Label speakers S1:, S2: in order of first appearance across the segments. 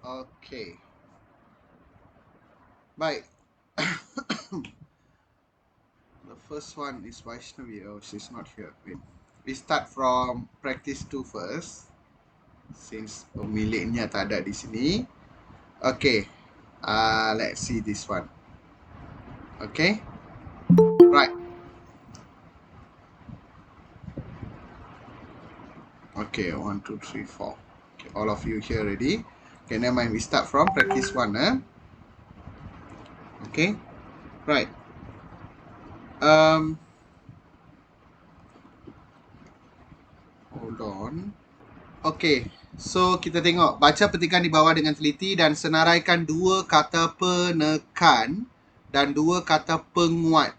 S1: Okay. Baik. The first one is Vaishnavi. Oh, she's not here. Wait. We start from practice 2 first. Since pemiliknya tak ada di sini. Okay. Let's see this one. Okay. Right. Okay. 1, 2, 3, 4. Okay. All of you here ready? Okay. Never mind. We start from practice 1. Okay. Right. Hold on. Okay. So, kita tengok. Baca petikan di bawah dengan teliti dan senaraikan dua kata penekan dan dua kata penguat.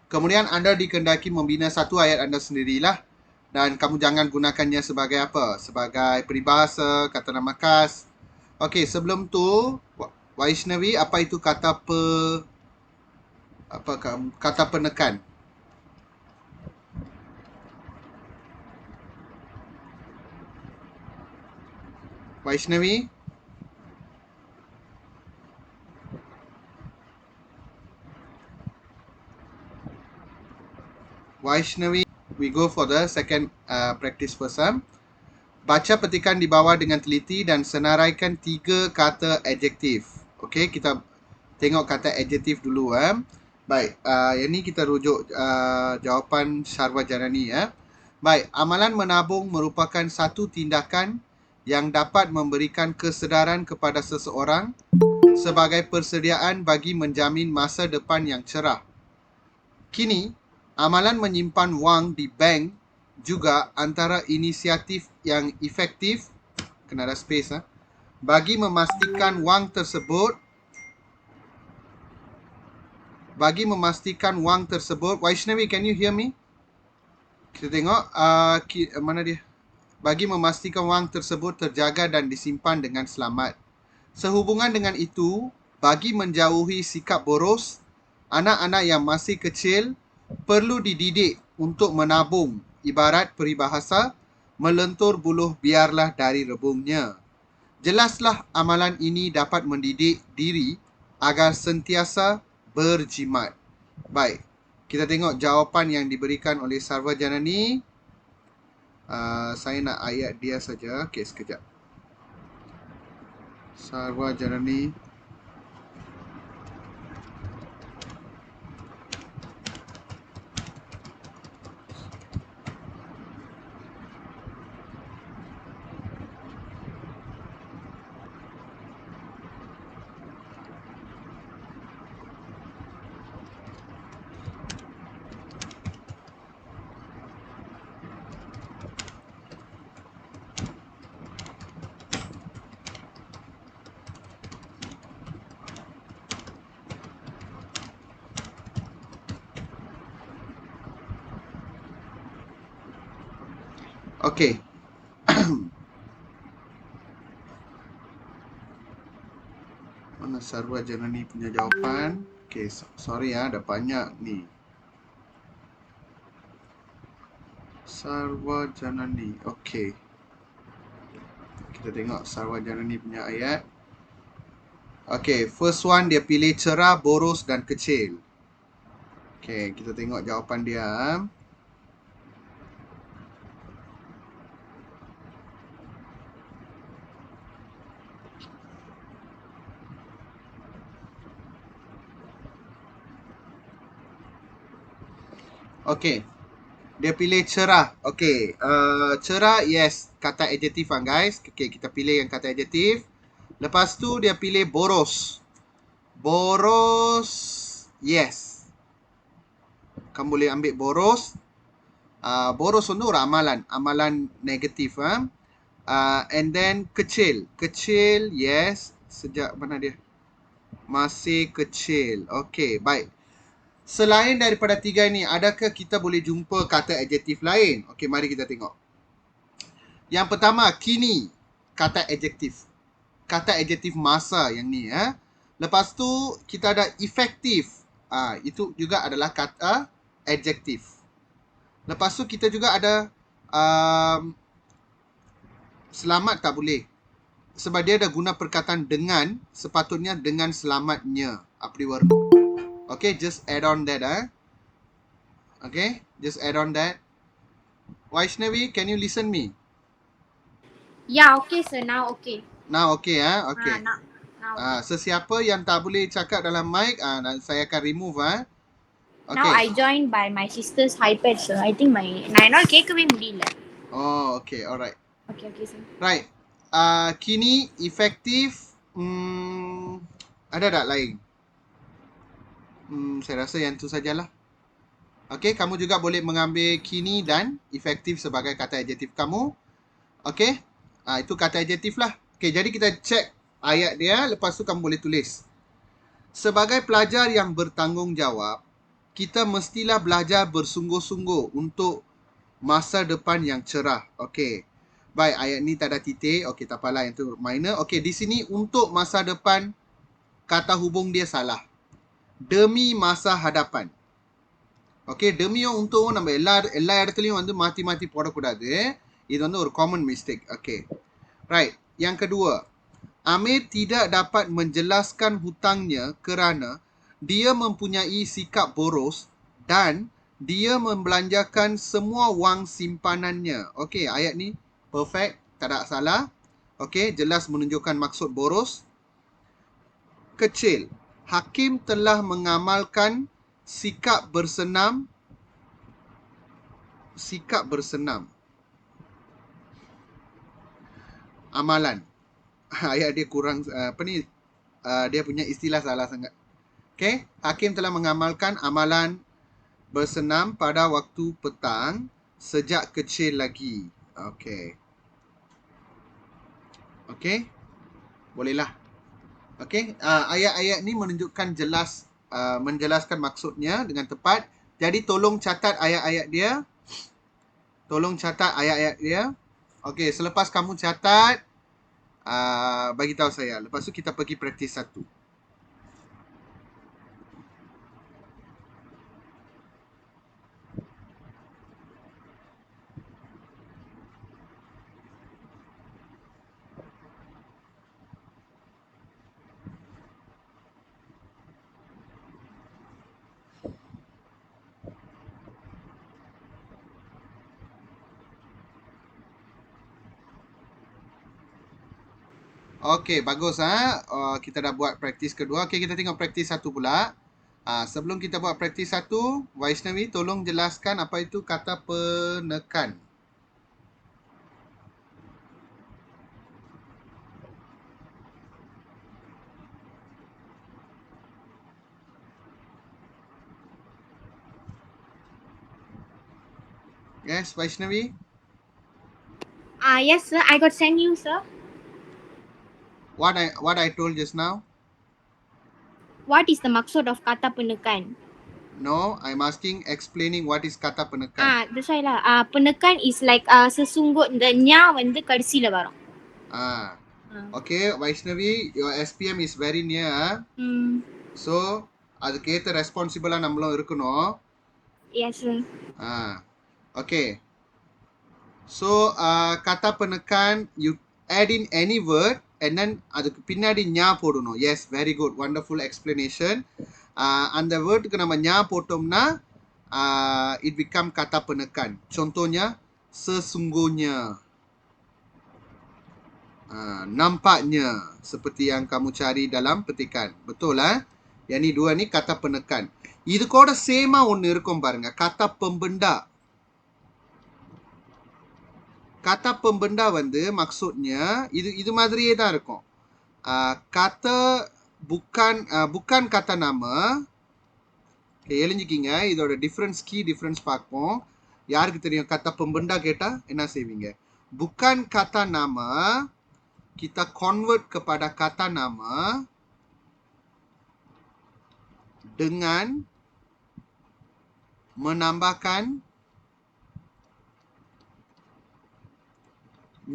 S1: Kemudian anda dikehendaki membina satu ayat anda sendirilah. Dan kamu jangan gunakannya sebagai apa? Sebagai peribahasa, kata nama khas. Okey, sebelum tu, Vaishnavi, apa itu kata kata penekan? Vaishnavi? Vaishnavi, we go for the second practice first. Baca petikan di bawah dengan teliti dan senaraikan 3 kata adjektif. Okey, kita tengok kata adjektif dulu. Baik, yang ni kita rujuk jawapan Sarwa Janani. Baik, amalan menabung merupakan satu tindakan yang dapat memberikan kesedaran kepada seseorang sebagai persediaan bagi menjamin masa depan yang cerah. Kini, amalan menyimpan wang di bank juga antara inisiatif yang efektif, kena ada space, bagi memastikan wang tersebut Vaishnavi, can you hear me? Kita tengok mana dia? Bagi memastikan wang tersebut terjaga dan disimpan dengan selamat. Sehubungan dengan itu, bagi menjauhi sikap boros, anak-anak yang masih kecil perlu dididik untuk menabung. Ibarat peribahasa, melentur buluh biarlah dari rebungnya. Jelaslah amalan ini dapat mendidik diri agar sentiasa berjimat. Baik, kita tengok jawapan yang diberikan oleh Sarwa Janani. Saya nak ayat dia saja. Okey, sekejap. Sarwa Janani. Okey. Mana Sarwa Janani punya jawapan? Okey, sorry ada banyak ni. Sarwa Janani. Okey. Kita tengok Sarwa Janani punya ayat. Okey, first one dia pilih cerah, boros dan kecil. Okey, kita tengok jawapan dia. Okey. Dia pilih cerah. Okey, cerah yes, kata adjektif guys. Okey, kita pilih yang kata adjektif. Lepas tu dia pilih boros. Boros yes. Kamu boleh ambil boros. Boros untuk amalan negatif. And then kecil. Kecil yes. Sejak mana dia? Masih kecil. Okey, baik. Selain daripada 3 ini, adakah kita boleh jumpa kata adjektif lain? Okey, mari kita tengok. Yang pertama, kini. Kata adjektif. Kata adjektif masa yang ni. Lepas tu, kita ada efektif. Itu juga adalah kata adjektif. Lepas tu, kita juga ada selamat tak boleh. sebab dia dah guna perkataan dengan, sepatutnya dengan selamatnya. Apdi word. Okay, just add on that. Okay, just add on that. Vaishnavi, can you listen me?
S2: Yeah, okay sir. Now okay.
S1: Now okay, okay.
S2: Now okay.
S1: Sesiapa yang tak boleh cakap dalam mic, saya akan remove.
S2: Now
S1: Okay.
S2: I joined by my sister's iPad sir. I think நான் என்னால் கேட்கவே முடியல.
S1: Oh, okay, alright.
S2: Okay sir.
S1: Right. Kini efektif. Ada tak lain? Saya rasa yang tu sajalah. Okay, kamu juga boleh mengambil kini dan efektif sebagai kata adjektif kamu. Okay, itu kata adjektif lah. Okay, jadi kita cek ayat dia. Lepas tu kamu boleh tulis. Sebagai pelajar yang bertanggungjawab, kita mestilah belajar bersungguh-sungguh untuk masa depan yang cerah. Okay. Baik, ayat ni tak ada titik. Okay, tak apalah, yang tu minor. Okay, di sini untuk masa depan, kata hubung dia salah. Demi masa hadapan. Okay, demiயும் untuk நம்ம எல்லா இடத்துலையும் வந்து மாற்றி மாற்றி போடக்கூடாது. இது வந்து ஒரு common mistake. Okay. Right. Yang kedua, Amir tidak dapat menjelaskan hutangnya kerana dia mempunyai sikap boros dan dia membelanjakan semua wang simpanannya. Okay, ayat ni perfect, tak ada salah. Okay, jelas menunjukkan maksud boros. Kecil, Hakim telah mengamalkan sikap bersenam. Amalan. Ayat dia kurang, dia punya istilah salah sangat. Okay, Hakim telah mengamalkan amalan bersenam pada waktu petang sejak kecil lagi. Okay. Okay, bolehlah. Okay, ayat-ayat ni menunjukkan jelas, menjelaskan maksudnya dengan tepat. Jadi tolong catat ayat-ayat dia. Okay, selepas kamu catat, bagi tahu saya. Lepas tu kita pergi praktis satu. Okay, bagus. Kita dah buat praktis kedua. Okay, kita tengok praktis satu pula. Sebelum kita buat praktis satu, Vaishnavi tolong jelaskan apa itu kata penekan. Yes, Vaishnavi?
S2: Yes sir, I got send you sir.
S1: What I told just now?
S2: What is the maksud of kata penekan?
S1: No, I'm asking, explaining what is kata penekan.
S2: That's why lah. Penekan is like sesungguhnya வந்து கடைசில வரும்.
S1: Okay, Vaishnavi, your SPM is very near. So, அதுக்கேற்ற ரெஸ்பான்சிபிளா நம்மளும் இருக்கணும்.
S2: Yes sir.
S1: Okay. So, kata penekan, you add in any word and then அதுக்கு பின்னாடி ஞா போடணும். Yes, very good. Wonderful explanation. அந்த வேர்டுக்கு நம்ம ஞா போட்டோம்னா, it become kata penekan. Contohnya, sesungguhnya. Nampaknya. Seperti yang kamu cari dalam petikan. Betul lah. Yang ni dua ni kata penekan. இது கூட சேமா ஒன்று இருக்கும் பாருங்க. Kata pembenda. Kata pembenda வந்து maksudnya இது மாதிரியே தான் இருக்கும். Kata bukan kata nama. எழுஞ்சிக்கிங்க. இதோட டிஃபரன்ஸ் கீ டிஃபரன்ஸ் பார்ப்போம். யாருக்கு தெரியும் kata pembenda கேட்டா என்ன செய்வீங்க? Bukan kata nama, kita convert kepada kata nama dengan menambahkan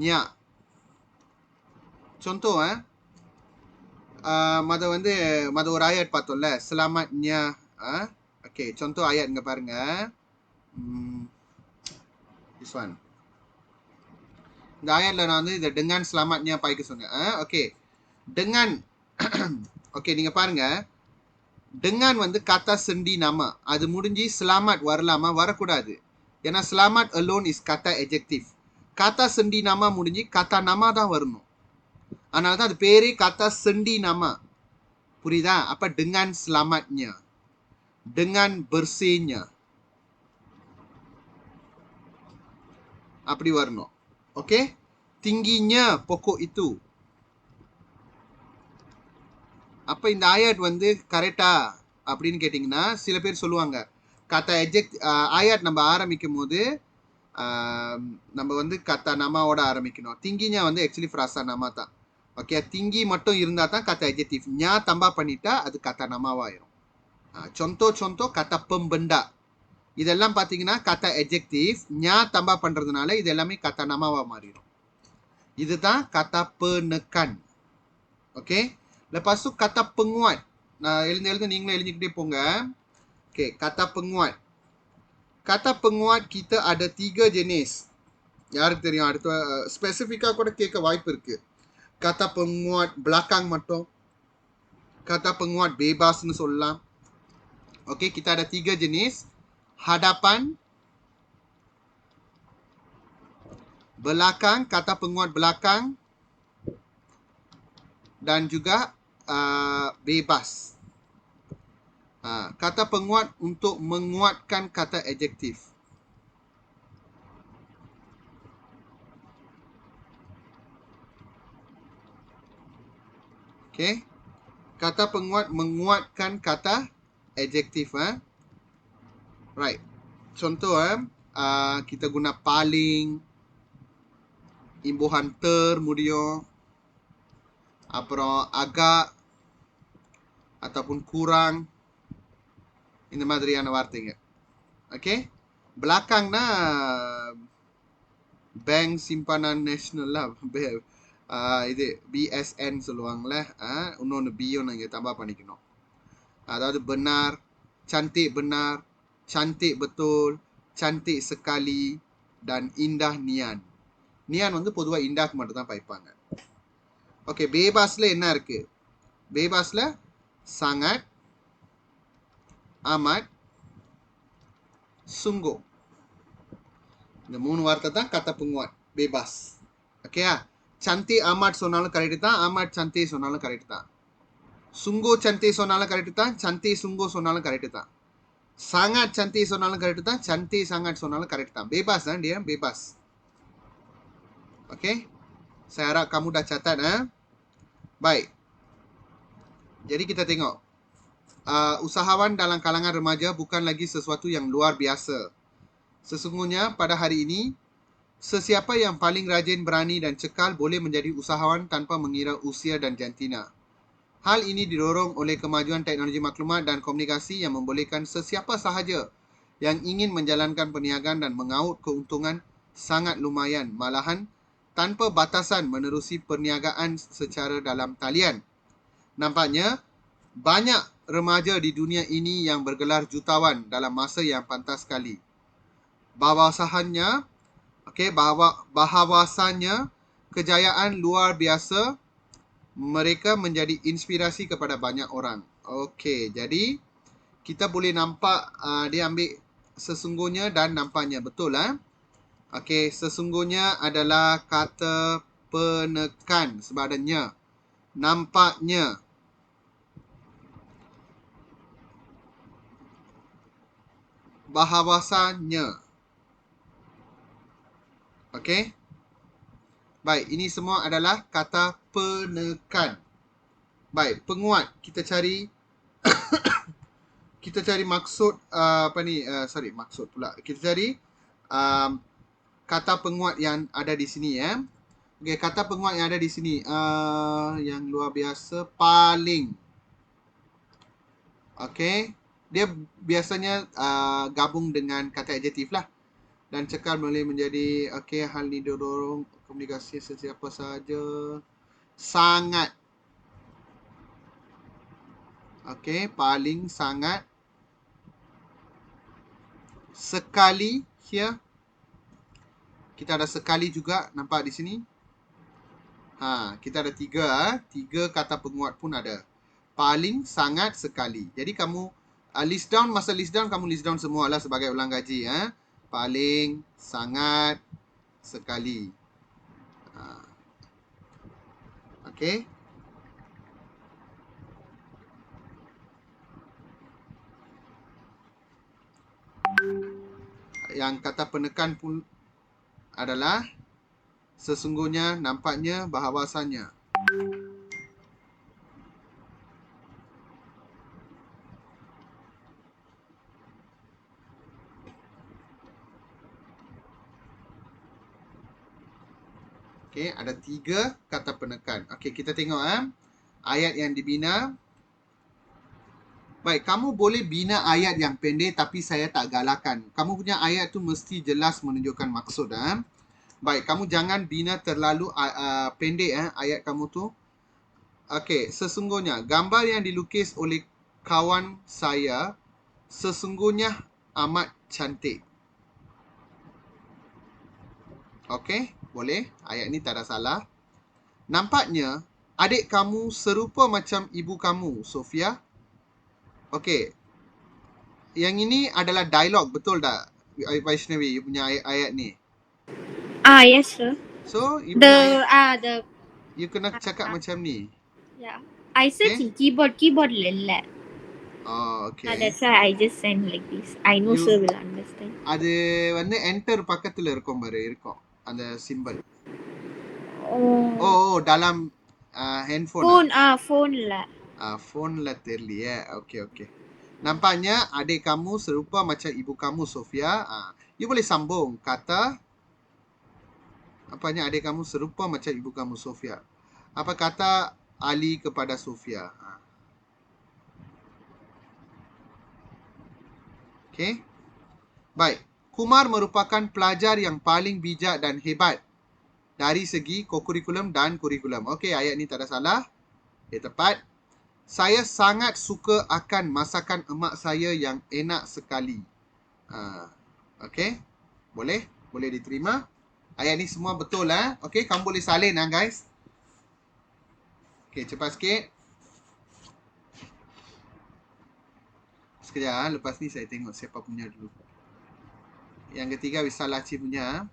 S1: nya. Contoh மத ஒரு ayat பார்த்தோம்ல, selamatnya. Okay, contoh ayat இங்க பாருங்க. This one. இந்த ஆயட்ல நான் வந்து இதை dengan selamatnya பாய்க்க சொன்னேன். ஓகே, dengan ஓகே, நீங்க பாருங்க, dengan வந்து kata sendi nama. அது முடிஞ்சு selamat வரலாமா? வரக்கூடாது. ஏன்னா selamat alone is kata adjective. kata sendi nama முடிஞ்சு kata nama தான் வரணும். அதனால தான் அது பேரே kata sendi nama. புரியுதா? அப்ப dengan selamatnya, dengan bersihnya, அப்படி வரணும். Okay, tingginya pokok itu. அப்ப இந்த ஆயட் வந்து கரெக்டா அப்படின்னு கேட்டிங்கன்னா, சில பேர் சொல்லுவாங்க kata adjective ஆயட் நம்ம ஆரம்பிக்கும் போது நம்ம வந்து kata namaவோட ஆரம்பிக்கணும். tingginya வந்து ஆக்சுவலி frasa nama தான். ஓகே, tinggi மட்டும் இருந்தா தான் kata adjective. nya tambah பண்ணிட்டா அது kata namaவாயிரும். contoh-contoh kata pembenda. இதெல்லாம் பார்த்தீங்கன்னா kata adjective. nya tambah பண்றதுனால இது எல்லாமே kata namaவா மாறிடும். இதுதான் kata penekan. Okay, lepas tu kata penguat. Nah, எழுந்து நீங்களும் எழுதிக்கிட்டே போங்க. Okay, kata penguat. Kata penguat kita ada 3 jenis. யாருக்கு தெரியும்? அடுத்த ஸ்பெசிஃபிக்கா கூட கேட்க வாய்ப்பு இருக்கு. kata penguat belakang மட்டும், kata penguat bebasன்னு சொல்லலாம். Okay, kita ada 3 jenis. Hadapan, belakang, kata penguat belakang, dan juga bebas. Kata penguat untuk menguatkan kata adjektif. Okay, kata penguat menguatkan kata adjektif. Right. Contoh kita guna paling, imbuhan ter முடியும், அப்புறம் agak ataupun kurang, இந்த மாதிரியான வார்த்தைங்க. ஓகே, belakangனா பேங்க் சிம்பனான் நேஷனல் இது BSN சொல்லுவாங்கல்ல. இன்னொன்று பியும் நீங்கள் தம்பா பண்ணிக்கணும். அதாவது benar, cantik benar, cantik betul, cantik sekali, dan indah nian. Neon வந்து பொதுவாக இண்டாக்கு மட்டும் தான் பாய்ப்பாங்க. ஓகே, பேபாஸ்ல என்ன இருக்கு? பேபாஸ்ல sangat, amat, sungguh. இந்த 3 வார்த்தை தான் kata penguat bebas. ஓகேயா? cantik amat சொன்னாலும் கரெக்ட் தான், amat cantik சொன்னாலும் கரெக்ட் தான், sungguh cantik சொன்னாலும் கரெக்ட் தான், cantik sungguh சொன்னாலும் கரெக்ட் தான், sangat cantik சொன்னாலும் கரெக்ட் தான், cantik sangat சொன்னாலும் கரெக்ட் தான். bebas kan dia, bebas. Okey, saya harap kamu dah catat. Baik, jadi kita tengok usahawan dalam kalangan remaja bukan lagi sesuatu yang luar biasa. Sesungguhnya pada hari ini sesiapa yang paling rajin, berani dan cekal boleh menjadi usahawan tanpa mengira usia dan jantina. Hal ini didorong oleh kemajuan teknologi maklumat dan komunikasi yang membolehkan sesiapa sahaja yang ingin menjalankan perniagaan dan mengaut keuntungan sangat lumayan, malahan tanpa batasan menerusi perniagaan secara dalam talian. Nampaknya banyak remaja di dunia ini yang bergelar jutawan dalam masa yang pantas sekali. Bahawasanya kejayaan luar biasa mereka menjadi inspirasi kepada banyak orang. Okey, jadi kita boleh nampak dia ambil sesungguhnya dan nampaknya. Betul Okey, sesungguhnya adalah kata penekan sebab ada nya. Nampaknya, bahawasanya. Okey. Baik, ini semua adalah kata penekan. Baik, penguat. Kita cari maksud maksud pula. Kita cari kata penguat yang ada di sini Okey, kata penguat yang ada di sini yang luar biasa, paling. Okey, dia biasanya gabung dengan kata adjektif lah. Dan cekal boleh menjadi hal ni didorong komunikasi sesiapa sahaja. Sangat. Okey, paling, sangat. Sekali here. Kita ada sekali juga, nampak di sini. Kita ada 3. 3 kata penguat pun ada. Paling, sangat, sekali. Jadi kamu list down, masa list down kamu list down semua lah sebagai ulang gaji. Paling, sangat, sekali. Okay. Yang kata penekan pun adalah sesungguhnya, nampaknya, bahawasanya. Okay, ada 3 kata penekan. Okay, kita tengok ayat yang dibina. Baik, kamu boleh bina ayat yang pendek tapi saya tak galakkan. Kamu punya ayat tu mesti jelas menunjukkan maksud. Baik, kamu jangan bina terlalu pendek ayat kamu tu. Okey, sesungguhnya gambar yang dilukis oleh kawan saya sesungguhnya amat cantik. Okey, boleh. Ayat ni tak ada salah. Nampaknya adik kamu serupa macam ibu kamu, Sofia. Okey. Yang ini adalah dialog, betul tak? Vaishnavi, you punya ayat ni.
S2: Yes sir.
S1: So, you punya ayat,
S2: the
S1: you kena cakap macam ni.
S2: yeah. I search in keyboard இல்ல.
S1: Oh, okay.
S2: That's why I just send like this. I know sir will understand.
S1: அது வந்து enter பக்கத்துல இருக்கும் பாரு, இருக்கும் அந்த symbol. Dalam handphone.
S2: Phone இல்ல.
S1: Phoneல தெரியலையே. Okay. Nampaknya adik kamu serupa macam ibu kamu, Sofia. You boleh sambung kata nampaknya adik kamu serupa macam ibu kamu, Sofia. Apa kata Ali kepada Sofia? Okay. Baik. Kumar merupakan pelajar yang paling bijak dan hebat dari segi kokurikulum dan kurikulum. Okey, ayat ni tak ada salah. Okay, tepat. Saya sangat suka akan masakan emak saya yang enak sekali. Okey. Boleh diterima. Ayat ni semua betul Okey, kamu boleh salin guys. Okey, cepat sikit. Sekejap lepas ni saya tengok siapa punya dulu. Yang ketiga Wisalachi punya.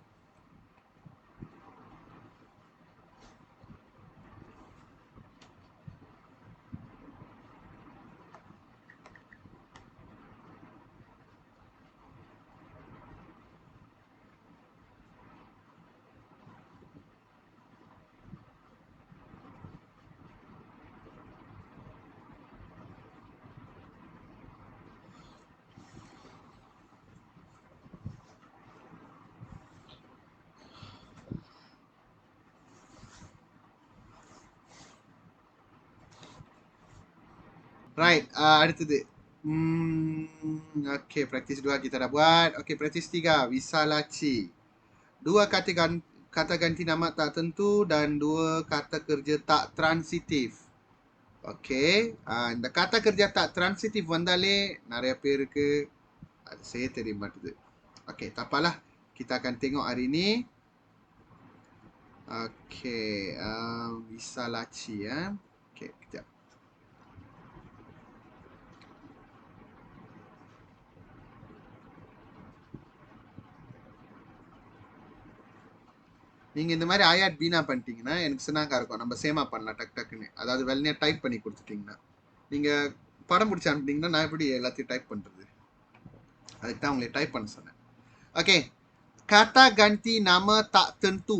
S1: Right, அடுத்தது. Okay, praktis 2 kita dah buat. Okay, praktis 3. Wisalachi. 2 kata ganti nama tak tentu dan 2 kata kerja tak transitif. Okay. இந்த kata kerja tak transitif வந்தாலே நிறைய பேருக்கு அது செய்ய தெரிய மாட்டுது. Okay, tak apalah. Kita akan tengok hari ni. Okay, Wisalachi Okay, kejap. நீங்கள் இந்த மாதிரி ஆயாட் பீனா பண்ணிட்டீங்கன்னா எனக்கு சின்னாக்கா இருக்கும். நம்ம சேமா பண்ணலாம் டக்குன்னு. அதாவது வெள்ளனே டைப் பண்ணி கொடுத்துட்டிங்கன்னா. நீங்கள் படம் பிடிச்சி அனுப்பிட்டீங்கன்னா நான் எப்படி எல்லாத்தையும் டைப் பண்ணுறது? அதுக்கு தான் உங்களை டைப் பண்ண சொன்னேன். Okey. Kata ganti nama tak tentu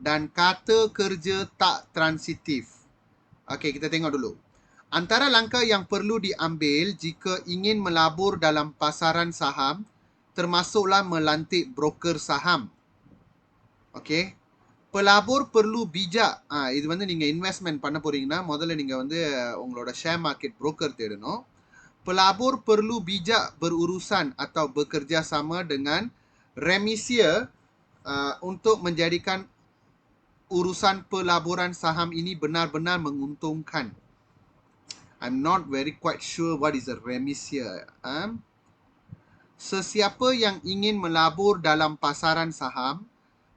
S1: dan kata kerja tak transitif. Okey, kita tengok dulu. Antara langkah yang perlu diambil jika ingin melabur dalam pasaran saham termasuklah melantik broker saham. Okay. Pelabur perlu bijak. இது வந்து நீங்க இன்வெஸ்ட்மென்ட் பண்ண போறீங்கன்னா முதல்ல நீங்க வந்து உங்களோட share market broker தேடணும். Pelabur perlu bijak berurusan atau bekerja sama dengan remisia untuk menjadikan urusan pelaburan saham ini benar-benar menguntungkan. I'm not very quite sure what is a remisia. Sesiapa yang ingin melabur dalam pasaran saham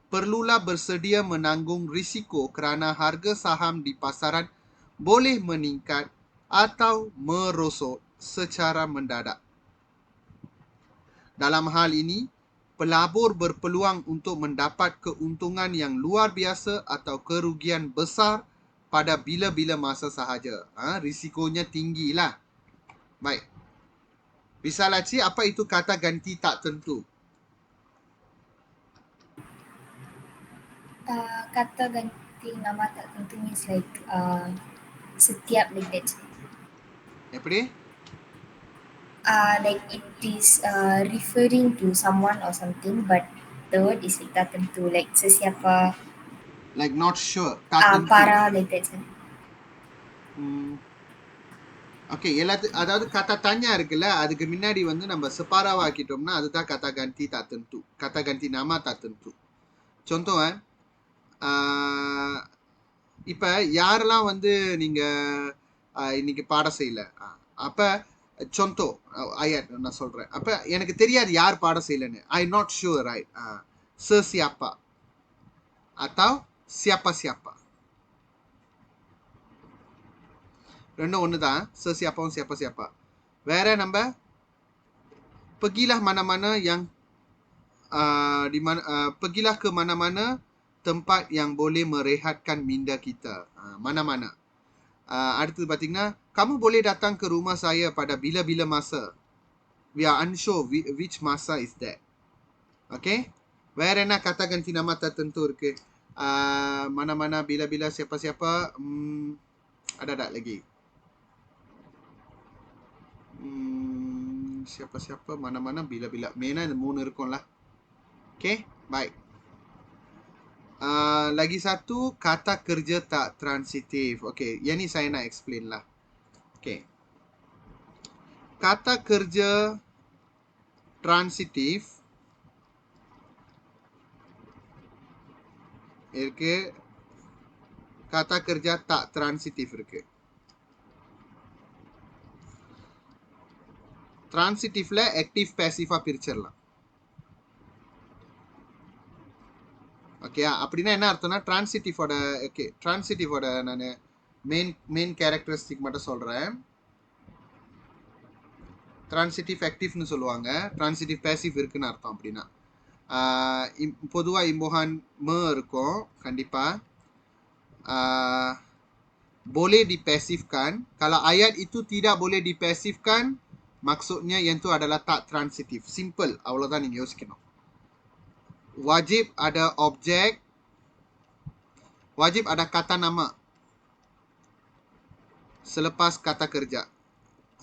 S1: perlulah bersedia menanggung risiko kerana harga saham di pasaran boleh meningkat atau merosot secara mendadak. Dalam hal ini, pelabur berpeluang untuk mendapat keuntungan yang luar biasa atau kerugian besar pada bila-bila masa sahaja. Risikonya tinggilah. Baik. Bisa Laci, apa itu kata ganti tak tentu?
S3: Kata ganti nama tak tentu means like setiap like that.
S1: எப்படி?
S3: Like it is referring to someone or something, but the word is like tak tentu, like sesiapa,
S1: Like not sure. Tak tentu.
S3: para like that.
S1: Okay, அதாவது kata tanya இருக்குல்ல, அதுக்கு முன்னாடி வந்து நம்ம செப்பாராவாக்கிட்டோம்னா அதுதான் kata ganti tak tentu. Kata ganti nama tak tentu. Contoh இப்ப யாரெல்லாம் வந்து நீங்க இன்னைக்கு பாடம் செய்யல, அப்ப contoh ayat நான் சொல்றேன். அப்ப எனக்கு தெரியாது யார் பாடம் செய்யலன்னு. I not sure, right? Sesiapa atau siapa-siapa. ரெண்டும் ஒண்ணுதான். Sesiapa siapa-siapa. வேற நம்ம pergilah mana-mana yang pergilah ke mana-mana tempat yang boleh merehatkan minda kita. Mana-mana. அடுத்தது பார்த்தீங்கன்னா, kamu boleh datang ke rumah saya pada bila-bila masa. We are unsure which masa is that. Okay? வேற என்ன kata ganti nama tertentu இருக்கு? Mana-mana, bila-bila, siapa-siapa. Ada tak lagi? Siapa-siapa, mana-mana, bila-bila. Main ada 3 இருக்கும்ல. Okay? Baik. Lagi satu, kata kerja tak transitif. Okay, yang ni saya nak explain lah. Okay. Kata kerja transitif இருக்கு, kata kerja tak transitif இருக்கு. Transitifல active passive பிரிச்சிடலாம். ஓகே, அப்படின்னா என்ன அர்த்தம்னா டிரான்சிட்டிவோட டிரான்சிட்டிவோட நான் மெயின் கேரக்டரிஸ்டிக் மட்டும் சொல்றேன். டிரான்சிட்டிவ் ஆக்டிவ்னு சொல்லுவாங்க, டிரான்சிட்டிவ் பேசிவ் இருக்குன்னு அர்த்தம். அப்படின்னா பொதுவாக இம்போஹான் இருக்கும் கண்டிப்பா. Boleh dipasifkan. Kalau ayat itu tidak boleh dipasifkan, maksudnya yang itu adalah tak transitif. Simple, அவ்வளவுதான் நீங்க யோசிக்கணும். Wajib ada objek, wajib ada kata nama selepas kata kerja.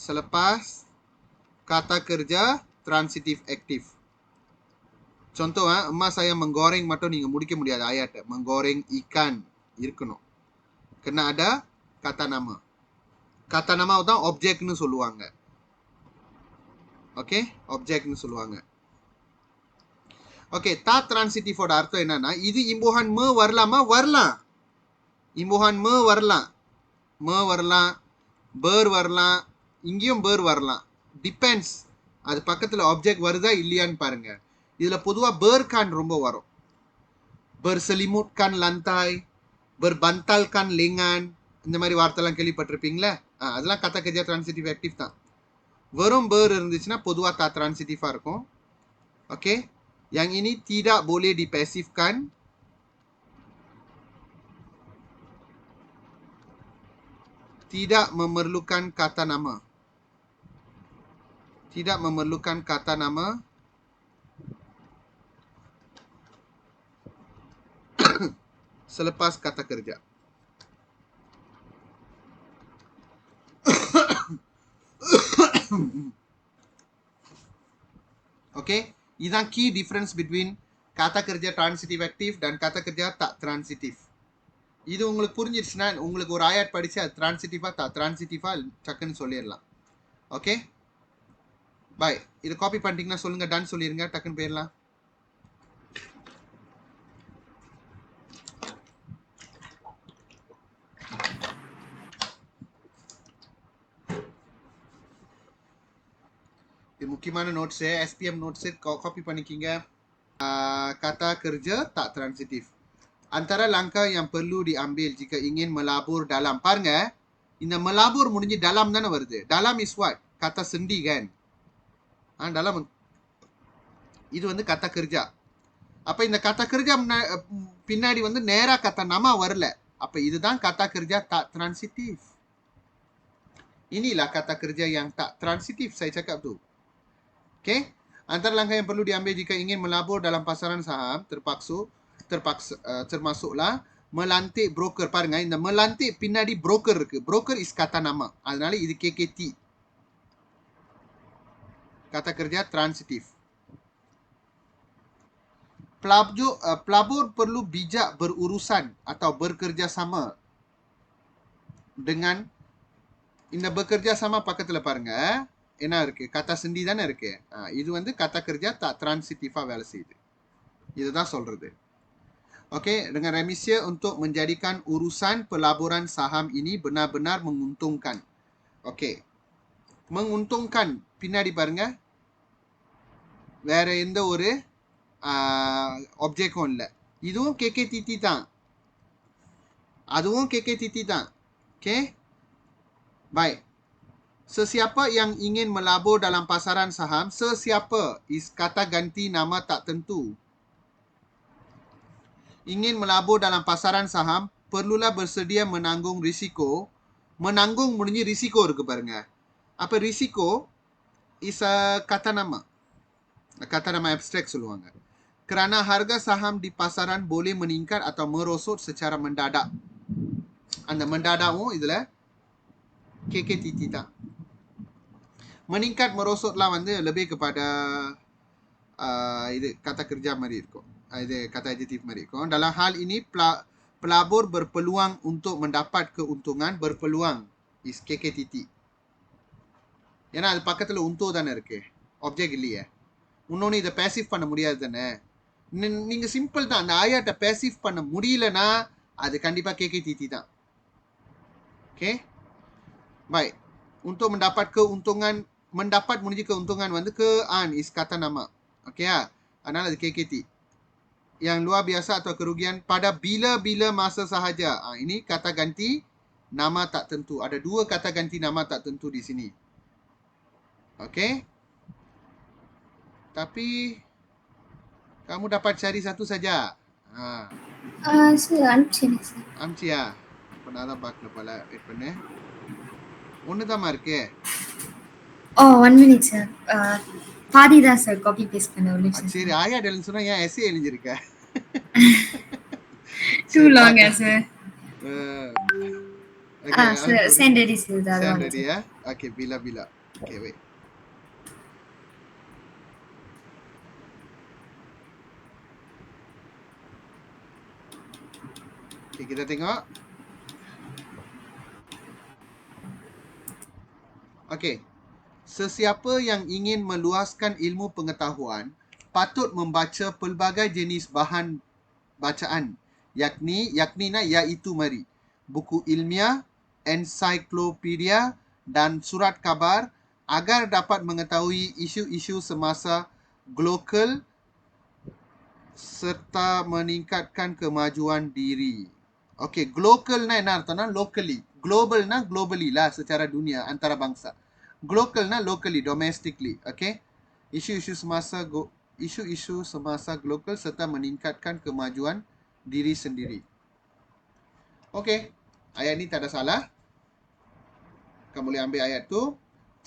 S1: Selepas kata kerja transitif aktif. Contoh, emak saya menggoreng மட்டும் நீங்க முடிக்க முடியாது ayat. Menggoreng ikan இருக்கணும். Kena ada kata nama. Kata nama தான் objekன்னு சொல்லுவாங்க. ஓகே, objekன்னு சொல்லுவாங்க. ஓகே, tak transitifோட அர்த்தம் என்னன்னா, இது imbuhan me வரலாமா? வரலாம். imbuhan me வரலாம், me வரலாம், ber வரலாம், இங்கேயும் ber வரலாம். Depends. அது பக்கத்துல ஆப்ஜெக்ட் வருதா இல்லையான்னு பாருங்க. இதுல பொதுவா berkan ரொம்ப வரும். Berselimutkan lantai, berbantalkan lengan, இந்த மாதிரி வார்த்தைலாம் கேள்விப்பட்டிருப்பீங்களா? அதெல்லாம் kata kerja transitive active தான். வெறும் ber இருந்துச்சுன்னா பொதுவா tak transitive இருக்கும். Okay, yang ini tidak boleh dipasifkan. Tidak memerlukan kata nama. Tidak memerlukan kata nama. Selepas kata kerja. Okay, இதுதான் key difference between kata kerja transitive active dan kata kerja tak transitive. இது உங்களுக்கு புரிஞ்சிருச்சுன்னா உங்களுக்கு ஒரு ஆயட் படிச்சு அது டிரான்சிட்டிவா tak டிரான்சிட்டிவா டக்குன்னு சொல்லிடலாம். ஓகே, பாய். இது காப்பி பண்ணிட்டீங்கன்னா சொல்லுங்க, டன் சொல்லிருங்க, டக்குன்னு போயிடலாம். இது முக்கியமான நோட்ஸ், SPM நோட்ஸ் காப்பி பண்ணிக்கிங்க. kata kerja tak transitif. Antara langkah yang perlu diambil jika ingin melabur dalam. பாருங்க, இந்த melabur முடிஞ்சு dalam தானே வருது. Dalam is what? Kata sendi kan? Dalam இது வந்து kata kerja. அப்ப இந்த kata kerja பின்னாடி வந்து நேரா kata nama வரல. அப்ப இதுதான் kata kerja tak transitif. Inilah kata kerja yang tak transitif saya cakap tu. Okay? Antara langkah yang perlu diambil jika ingin melabur dalam pasaran saham termasuklah melantik broker. பாருங்க, இந்த melantik பின்னாடி broker இருக்கு. Broker is kata nama. அதனால இது KKT. Kata kerja transitif. Pelabur perlu bijak berurusan atau bekerjasama dengan இந்த bekerjasama பக்கத்துல பாருங்க என்ன இருக்கு, kata sendi தானே இருக்கு. இது வந்து kata kerja tak transitifா வேலை செய்யுது. இதுதான் சொல்றது. Okey, dengan remisia untuk menjadikan urusan pelaburan saham ini benar-benar menguntungkan. Okey. Menguntungkan பின்னாடி பாருங்க வேற எந்த ஒரு ஆப்ஜெக்டும் இல்லை. இதுவும் KKTT தான், அதுவும் KKTT தான். Okay, baik. Sesiapa yang ingin melabur dalam pasaran saham, sesiapa is kata ganti nama tak tentu. Ingin melabur dalam pasaran saham, perlulah bersedia menanggung risiko. Menanggung முடிஞ்சு risiko இருக்கு பாருங்க. அப்ப risiko is kata nama. Kata nama abstrak சொல்லுவாங்க. Kerana harga saham di pasaran boleh meningkat atau merosot secara mendadak. அந்த mendadakவும் இதுல KKTT தான். Meningkat merosotlah வந்து lebih kepada இது kata kerja மாதிரி இருக்கும். இது kata adjektif மாதிரி இருக்கும். Dalam hal ini pelabur berpeluang untuk mendapat keuntungan. Berpeluang is KKTT. ஏன்னா அது பக்கத்துல உந்தோ தானே இருக்கு, ஆப்ஜெக்ட் இல்லையே. இன்னொன்னு இதை பேசிவ் பண்ண முடியாது தானே. நீங்க சிம்பிள் தான், அந்த ஆயாட்ட பேசிவ் பண்ண முடியலனா அது கண்டிப்பா KKTT தான். Okay, baik. Untuk mendapat keuntungan, mendapat menuju keuntungan வந்து kean is kata nama. Okey ya. Adakah அது KKT. Yang luar biasa atau kerugian pada bila-bila masa sahaja. Ini kata ganti nama tak tentu. Ada dua kata ganti nama tak tentu di sini. Okey. Tapi kamu dapat cari satu saja.
S3: Sir அனுப்பிச்சேன் சார்.
S1: அனுப்பிச்சியா? இப்போ நான் தான் பார்க்கல போல. வெயிட் பண்ணு. ஒன்று தாம்மா இருக்கு.
S3: 1 minute சார். பாதி தான் சார் காப்பி பேஸ்ட் பண்ண. ஒரு நிமிஷம்.
S1: சரி, ஆயா டெல்னு சொன்னா ஏன் எஸ்ஏ எழுதிருக்க?
S3: Too long sir.
S1: Okay,
S3: send ready sir.
S1: Send ready ya. Okay, bila. Okay, wait. Okay, kita tengok. Okay. Sesiapa yang ingin meluaskan ilmu pengetahuan patut membaca pelbagai jenis bahan bacaan, iaitu mari buku ilmiah, ensiklopedia dan surat khabar agar dapat mengetahui isu-isu semasa global serta meningkatkan kemajuan diri. Okey, global na என்ன அர்த்தம்னா locally. Global na globally lah, secara dunia antarabangsa. Global na locally, domestically. Okey. Isu-isu semasa global serta meningkatkan kemajuan diri sendiri. Okey. Ayat ni tak ada salah. Kamu boleh ambil ayat tu.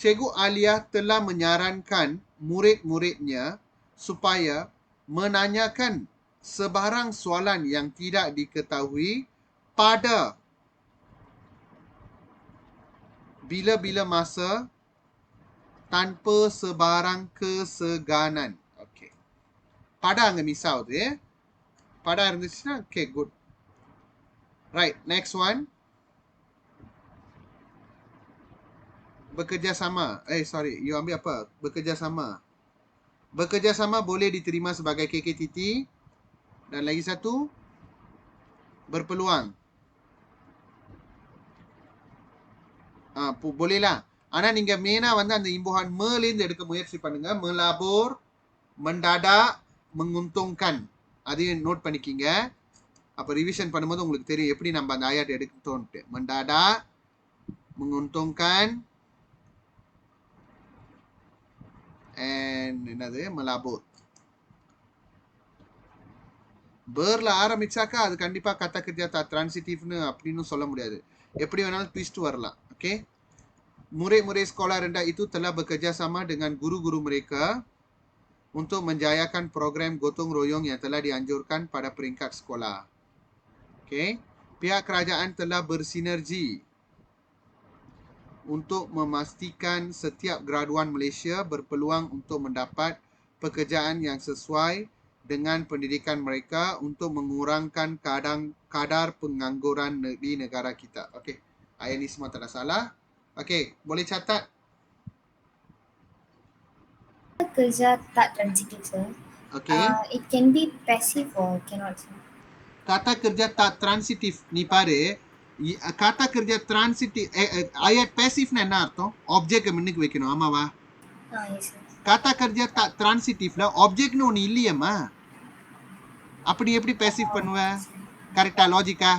S1: Cikgu Alia telah menyarankan murid-muridnya supaya menanyakan sebarang soalan yang tidak diketahui pada bila-bila masa tanpa sebarang keseganan. Okey. Pada அங்க மிஸ் ஆகுது. pada இருந்துச்சுன்னா okay, good. Right, next one. Bekerjasama. Sorry, you ambil apa? Bekerjasama. Bekerjasama boleh diterima sebagai KKTT. Dan lagi satu, berpeluang. Bolehlah. ஆனா நீங்க மெயினா வந்து அந்த இம்போஹான் மேலேருந்து எடுக்க முயற்சி பண்ணுங்க. melabur, mendadak, menguntungkan. அதையும் நோட் பண்ணிக்கிங்க. அப்போ ரிவிஷன் பண்ணும்போது உங்களுக்கு தெரியும் எப்படி நம்ம அந்த ஆயாட் எடுத்தோன்ட்டு. mendadak, menguntungkan, and என்னது melabut. பேர்ல ஆரம்பிச்சாக்கா அது கண்டிப்பா kata kerja tak transitifன்னு அப்படின்னு சொல்ல முடியாது. எப்படி வேணாலும் twist வரலாம். Okay? Murid-murid sekolah rendah itu telah bekerja sama dengan guru-guru mereka untuk menjayakan program gotong royong yang telah dianjurkan pada peringkat sekolah. Okay? Pihak kerajaan telah bersinergi untuk memastikan setiap graduan Malaysia berpeluang untuk mendapat pekerjaan yang sesuai dengan pendidikan mereka untuk mengurangkan kadar pengangguran di negara kita. Okey. Ayat ni semua tak ada salah. Okey, boleh catat.
S3: Kerja tak transitif, sir.
S1: Okey.
S3: It can be passive or cannot, sir.
S1: Kata kerja tak transitif ni பாரு kata kerja transitif ayat passive என்ன அர்த்தம் ஆப்ஜெக்ட் முன்னுக்கு வைக்கணும் ஆமாவா
S3: Yes, sir.
S1: kata kerja tak transitifல ஆப்ஜெக்ட்னு ஒன்னு இல்லையேம்மா அப்படி எப்படி passive பண்ணுவ கரெக்ட்டா லாஜிக்கா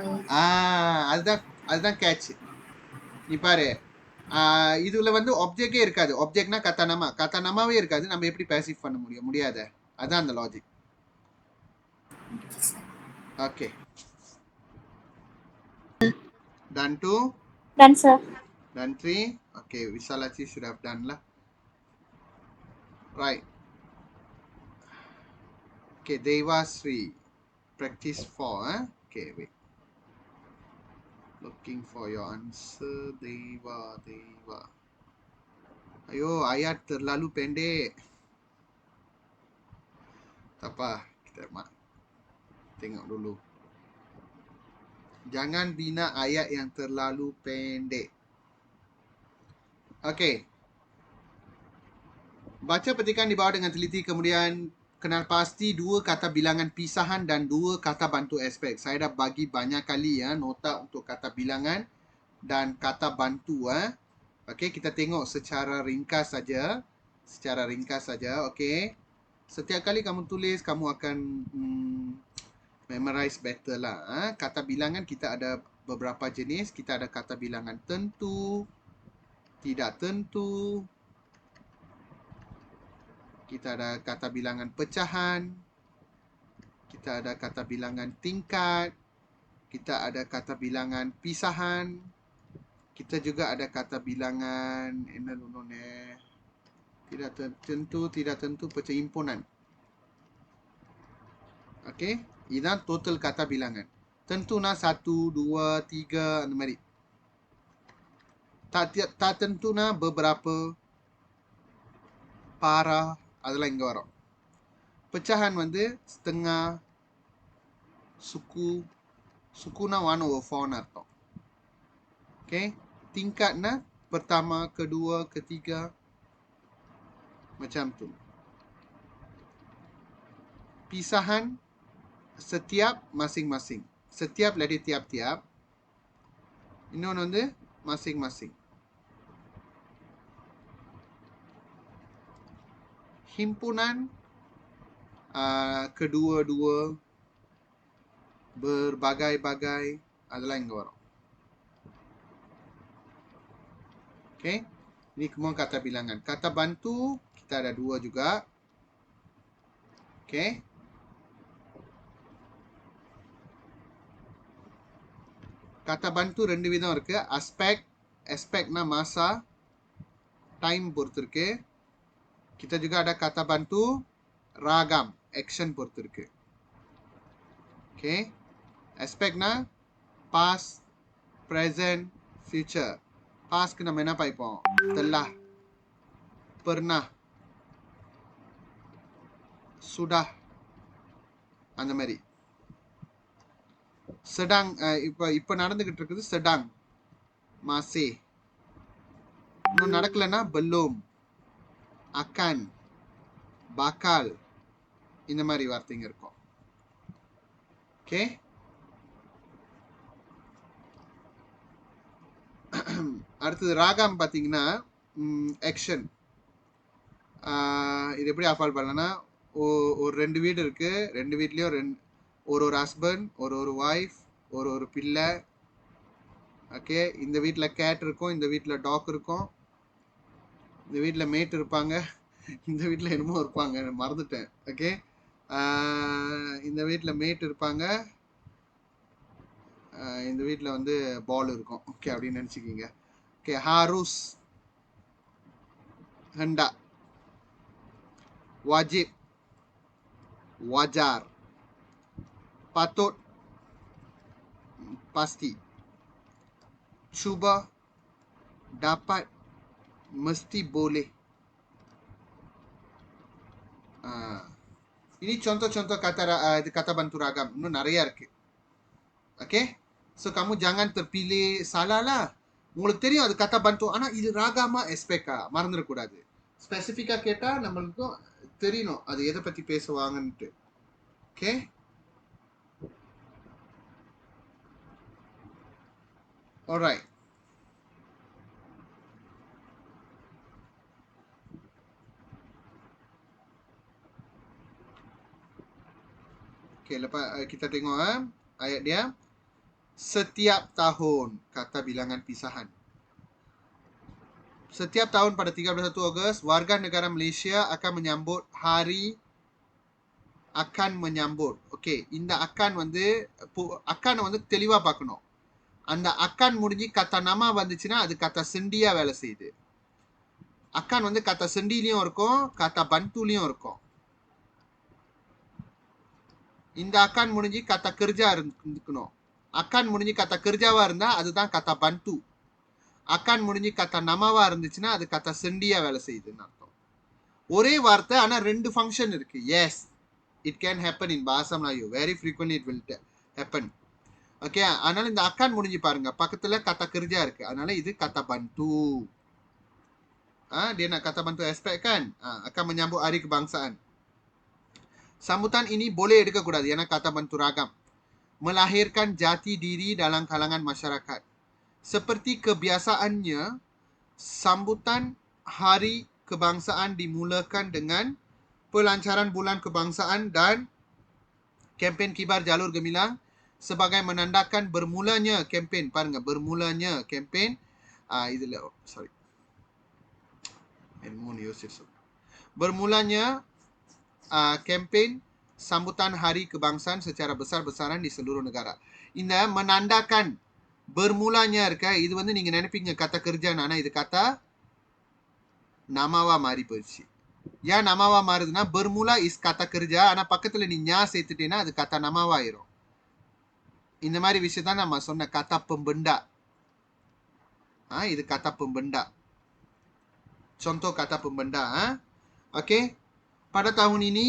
S3: Yes.
S1: அதுதான் கேட்ச் நீ பாரு இதுல வந்து ஆப்ஜெக்டே இருக்காது ஆப்ஜெக்ட்னா கத்த நமாவே இருக்காது நம்ம எப்படி passive பண்ண முடியாது அதான் அந்த logic
S3: Okay, sir.
S1: Okay done two
S2: Done, sir.
S1: done three okay Visalachi should have done lah right okay Deva Sri practice 4 okay wait looking for your answer Deva ayo ayat terlalu pendek tak apa kita tengok dulu jangan bina ayat yang terlalu pendek okey baca petikan di bawah dengan teliti kemudian kenal pasti dua kata bilangan pisahan dan dua kata bantu aspek. Saya dah bagi banyak kali nota untuk kata bilangan dan kata bantu Okey, kita tengok secara ringkas saja. Okey. Setiap kali kamu tulis kamu akan memorize better lah. Kata bilangan kita ada beberapa jenis. Kita ada kata bilangan tentu, tidak tentu. Kita ada kata bilangan pecahan. Kita ada kata bilangan tingkat. Kita ada kata bilangan pisahan. Kita juga ada kata bilangan tidak tentu perhimpunan. Okey, ini total kata bilangan. Tentu 1 2 3 அந்த மாதிரி. Tak tentu beberapa para அதெல்லாம் இங்க வரும். Pecahan வந்து setengah sukuna 1/4 அர்த்தம். Okay. Tingkatnya pertama, kedua, ketiga. Macam tu. Pisahan setiap masing-masing. Setiap lagi tiap-tiap. இன்னொன்று வந்து masing-masing. Himpunan kedua-dua berbagai-bagai adalah yang வரும். Okay. Ini semua kata bilangan. Kata bantu kita ada 2 juga. Okay. Kata bantu 2 விதம் இருக்கு. Aspectனா masa, time பொறுத்து இருக்கு. Kita juga ada kata bantu ragam, action பொறுத்து இருக்கு. Okay. Aspectனா past, present, future. Past நம்ம என்ன பாய்ப்போம் telah, pernah, sudah அந்த மாதிரி. sedang இப்ப நடந்துகிட்டு இருக்குது sedang, masih. இன்னும் நடக்கலனா belum, akan, bakal. இந்த மாதிரி வார்த்தைங்க இருக்கும். ஓகே. அடுத்தது ராகம் பாத்தீங்கன்னா ஆக்ஷன். இது எப்படி அஃபால் பண்ணலாம்னா ஒரு 2 வீடு இருக்கு. 2 வீட்லயும் ஒரு ஹஸ்பண்ட், ஒரு வைஃப், ஒரு பிள்ளை. ஓகே, இந்த வீட்ல கேட் இருக்கும், இந்த வீட்ல டாக் இருக்கும், இந்த வீட்ல மேட் இருப்பாங்க, இந்த வீட்ல என்னமோ இருப்பாங்க, மறந்துட்டேன். ஓகே, இந்த வீட்ல மேட் இருப்பாங்க, இந்த வீட்ல வந்து பால் இருக்கும். ஓகே, அப்படின்னு நினைச்சுக்கிங்க. Okay, harus, hendak, wajib, wajar, patut, pasti, cuba, dapat, mesti, boleh. Ini contoh-contoh kata bantu ragam. இன்னும் நிறைய இருக்கு. Okay, so kamu jangan terpilih salah lah. உங்களுக்கு தெரியும் அது கத்த bantu, ஆனா இது ராகாமா எஸ்பெக்டா மறந்துடக்கூடாது. ஸ்பெசிஃபிக்கா கேட்டா நம்மளுக்கும் தெரியணும் அது எதை பத்தி பேசுவாங்கன்ட்டு. Okay, alright. Okay, lepas kita tengok ayat dia. Setiap tahun, kata bilangan pisahan. Setiap tahun pada 31 Ogos, warga negara Malaysia akan menyambut hari akan menyambut. Okay, இந்த akan வந்து தெளிவா பார்க்கணும். அந்த akan முடிஞ்சு கத்த nama வந்துச்சுன்னா அது கத்த செண்டியா வேலை செய்யுது. akan வந்து கத்த செண்டிலையும் இருக்கும், கத்த bantuலையும் இருக்கும். இந்த akan முடிஞ்சு கத்த kerja இருக்கணும். akan முடிஞ்சு கத்த kerjaவா இருந்தா அதுதான் கத்த bantu. akan முடிஞ்சு கத்த namaவா இருந்துச்சுன்னா அது கத்த செண்டியா வேலை செய்யுதுன்னு அர்த்தம். ஒரே வார்த்தை ஆனா ரெண்டு ஃபங்க்ஷன் இருக்கு. Yes, it can happen in Bahasa Melayu. Very frequently it will happen. Okay, அதனால இந்த akan முடிஞ்சு பாருங்க, பக்கத்துல kata kerja இருக்கு, அதனால இது kata bantu. Dia nak kata bantu aspek kan, akan menyambut hari kebangsaan. Sambutan ini boleh எடுக்கக்கூடாது ஏன்னா kata bantu ragam. Melahirkan jati diri dalam kalangan masyarakat. Seperti kebiasaannya, sambutan hari kebangsaan dimulakan dengan pelancaran bulan kebangsaan dan kempen kibar jalur gemilang sebagai menandakan bermulanya kempen. பாருங்க, bermulanya kempen. இதுல sorry, bermulanya kempen sambutan hari kebangsaan secara besar-besaran di seluruh negara. இந்த menandakan bermulanya இருக்க, இது வந்து நீங்க நினைப்பீங்க kata kerja, ஆனா இது kata namaவா மாறி போயிடுச்சு. ஏன் namaவா மாறுதுன்னா, bermula is kata kerja, ஆனா பக்கத்துல நீ nya சேர்த்துட்டேன்னா அது kata namaவா ஆயிரும். இந்த மாதிரி விஷயத்தான் நம்ம சொன்ன kata pembenda. இது kata pembenda. Contoh kata pembenda. Okey, pada tahun ini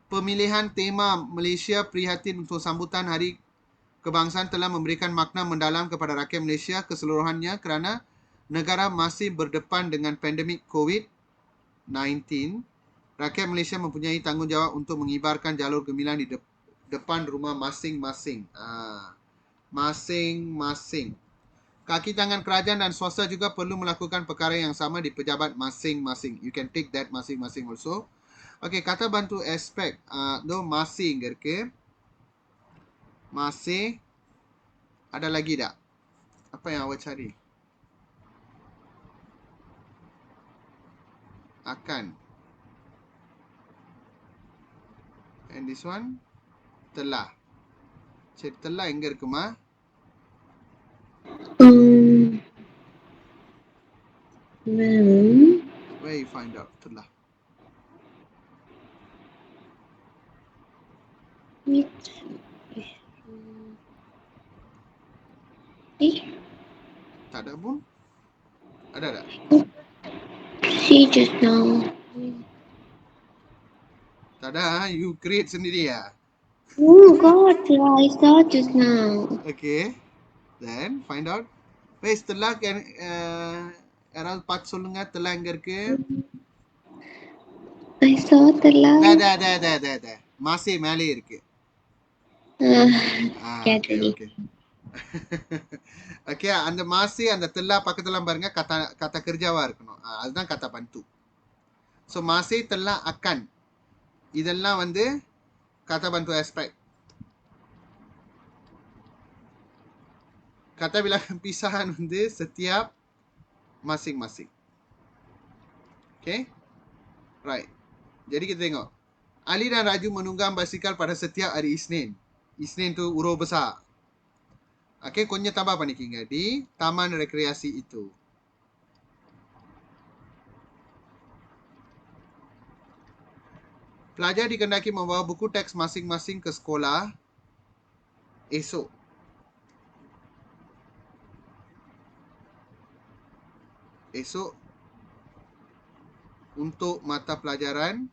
S1: pemilihan tema Malaysia prihatin untuk sambutan hari kebangsaan telah memberikan makna mendalam kepada rakyat Malaysia keseluruhannya kerana negara masih berdepan dengan pandemik COVID-19. Rakyat Malaysia mempunyai tanggungjawab untuk mengibarkan jalur gemilang di depan rumah masing-masing. Masing-masing. Kaki tangan kerajaan dan swasta juga perlu melakukan perkara yang sama di pejabat masing-masing. You can take that masing-masing also. Okay, kata bantu aspek. Masing இங்க இருக்கு. Masih. Ada lagi tak? Apa yang awak cari? Akan. And this one? Telah. சரி, telah எங்க இருக்குமா? Where you find out telah? Tak ada pun? Ada tak?
S2: See just now.
S1: Tak ada, you create sendiri ya?
S2: Oh God, I saw just now.
S1: Okay. Then find out. Where is telah? யாராவது பார்த்து சொல்லுங்க, telah எங்க இருக்கு?
S2: I saw the light.
S1: Da. Masih மேலே இருக்கு. Okay. Okay, அந்த மாசி அந்த telah பக்கத்துல பாருங்க kata kerjaவா இருக்கணும். அதுதான் kata bantu. So masih telah akan. இதெல்லாம் வந்து kata bantu aspek. Kata bilangan pisahan வந்து setiap masing-masing. Okay? Right. Jadi kita tengok. Ali dan Raju menunggang basikal pada setiap hari Isnin. Isnin tu huruf besar. Okay, konnya tambah apa ni Kinga? Di taman rekreasi itu. Pelajar dikendaki membawa buku teks masing-masing ke sekolah esok. Esok untuk mata pelajaran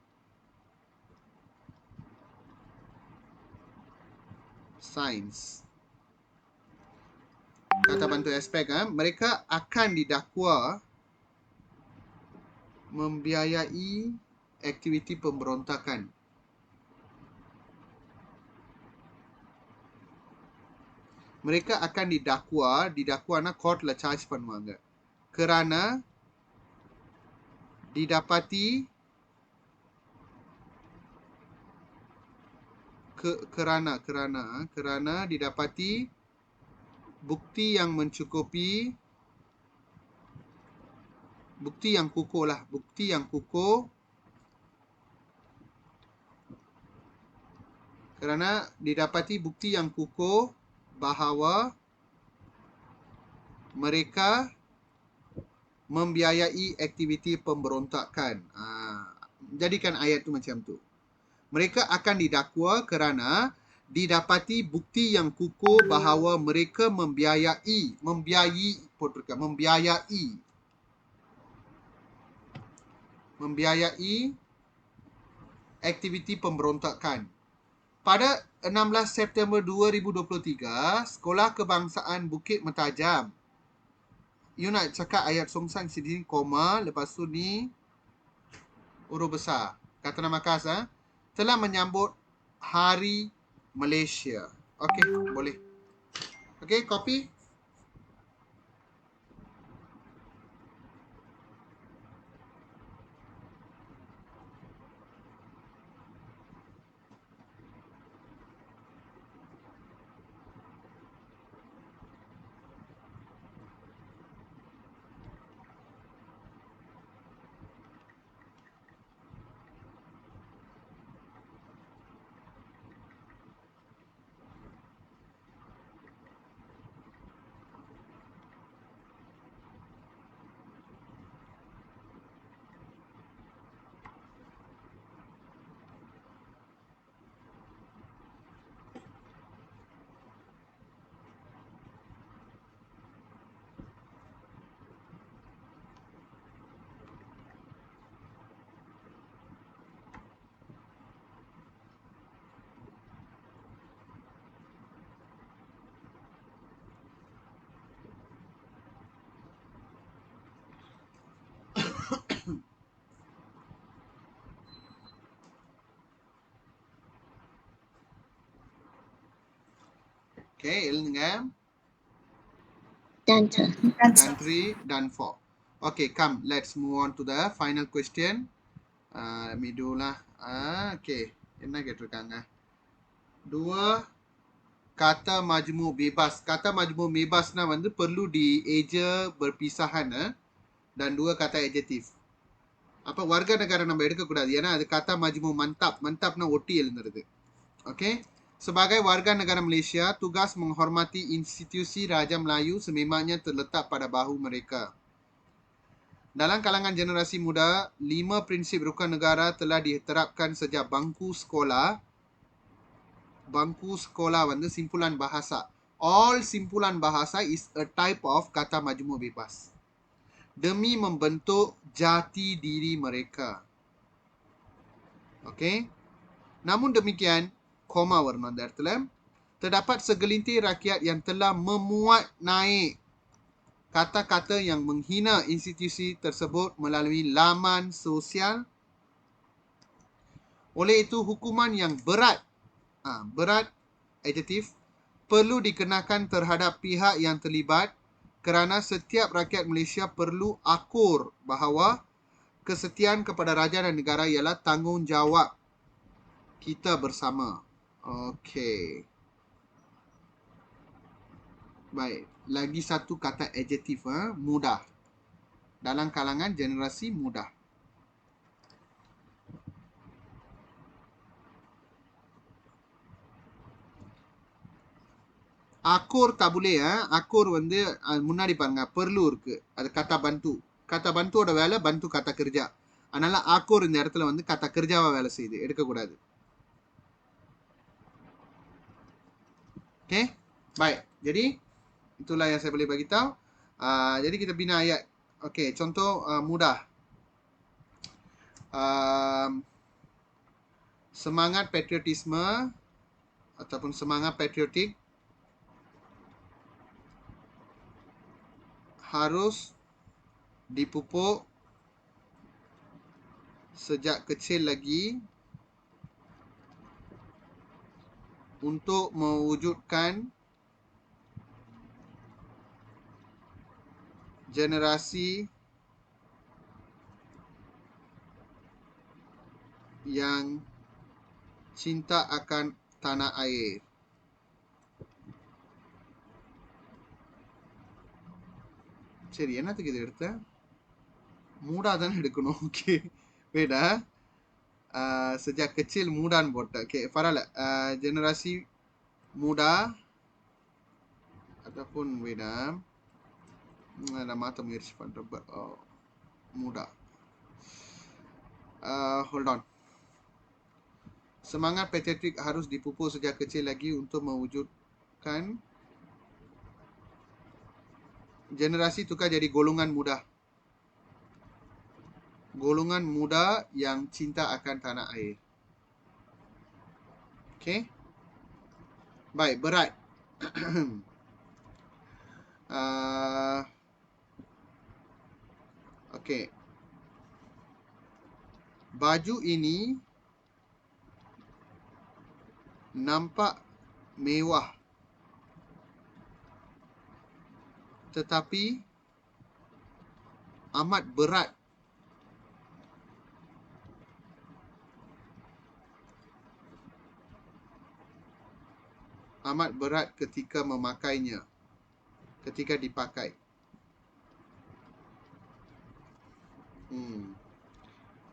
S1: sains. Kata bantu aspek, mereka akan didakwa membiayai aktiviti pemberontakan. Mereka akan didakwa courtல charge பண்ணுவாங்க. Kerana didapati kerana didapati bukti yang mencukupi, bukti yang kukuh lah, bukti yang kukuh kerana didapati bukti yang kukuh bahawa mereka membiayai aktiviti pemberontakan. Jadikan ayat tu macam tu. Mereka akan didakwa kerana didapati bukti yang kukuh bahawa mereka membiayai aktiviti pemberontakan. Pada 16 September 2023, Sekolah Kebangsaan Bukit Mentajam. You nak cakap ayat songsang sini, koma, lepas tu ni huruf besar. Kata nama khas, telah menyambut Hari Malaysia. Okey, boleh. Okey, copy. Okay, எழுதுங்க.
S2: Done, sir.
S3: Done,
S1: Done 3, done 4. Okay, come. Let's move on to the final question. Let me do lah. Okay, என்ன கேட்டிருக்காங்க? Dua kata majmuk bebas. Kata majmuk bebasனா வந்து perlu dieja berpisahan dan dua kata adjektif. அப்ப வர்க்க நகரம் நம்ம எடுக்கக்கூடாது. ஏன்னா அது kata majmuk mantap. Mantapனா ஒட்டி எழுதுறது. Okay. Sebagai warga negara Malaysia, tugas menghormati institusi Raja Melayu sememangnya terletak pada bahu mereka. Dalam kalangan generasi muda, 5 prinsip rukun negara telah diterapkan sejak bangku sekolah. Bangku sekolah வந்து simpulan bahasa. All simpulan bahasa is a type of kata majmuk bebas. Demi membentuk jati diri mereka. Okay. Namun demikian, koma warna di இடத்துல, terdapat segelintir rakyat yang telah memuat naik kata-kata yang menghina institusi tersebut melalui laman sosial. Oleh itu, hukuman yang berat, berat adjektif, perlu dikenakan terhadap pihak yang terlibat kerana setiap rakyat Malaysia perlu akur bahawa kesetiaan kepada raja dan negara ialah tanggungjawab Kita bersama. Okey. Baik. Lagi satu kata adjektif. Mudah. Dalam kalangan generasi muda. Akur tak boleh. Akur வந்து முன்னாடி பாருங்க perlu இருக்கு. அது kata bantu. Kata bantuவோட வேலை bantu kata kerja. அதனால ஆக்கூர் இந்த இடத்துல வந்து kata kerjaவா வேலை செய்யுது. எடுக்கக்கூடாது. Okay? Baik. Jadi, itulah yang saya boleh bagi tahu. Jadi kita bina ayat. Okay, contoh mudah. Semangat patriotisme ataupun semangat patriotik harus dipupuk sejak kecil lagi untuk mewujudkan generasi yang cinta akan tanah air. சரி என்னத்துக்கு இது எடுத்த மூடா தானே எடுக்கணும் ஓகே வேடா sejak kecil mudaன்னு போட்டேன் ஓகே பரவாயில்ல generasi muda ataupun வேடா நான் மாற்ற முயற்சி பண்றேன் muda hold on. Semangat patriotik harus dipupuk sejak kecil lagi untuk mewujudkan generasi tukar jadi golongan muda. Golongan muda yang cinta akan tanah air. Okay. Baik, berat. Okay. Baju ini nampak mewah. Tetapi amat berat. Amat berat ketika memakainya. Ketika dipakai.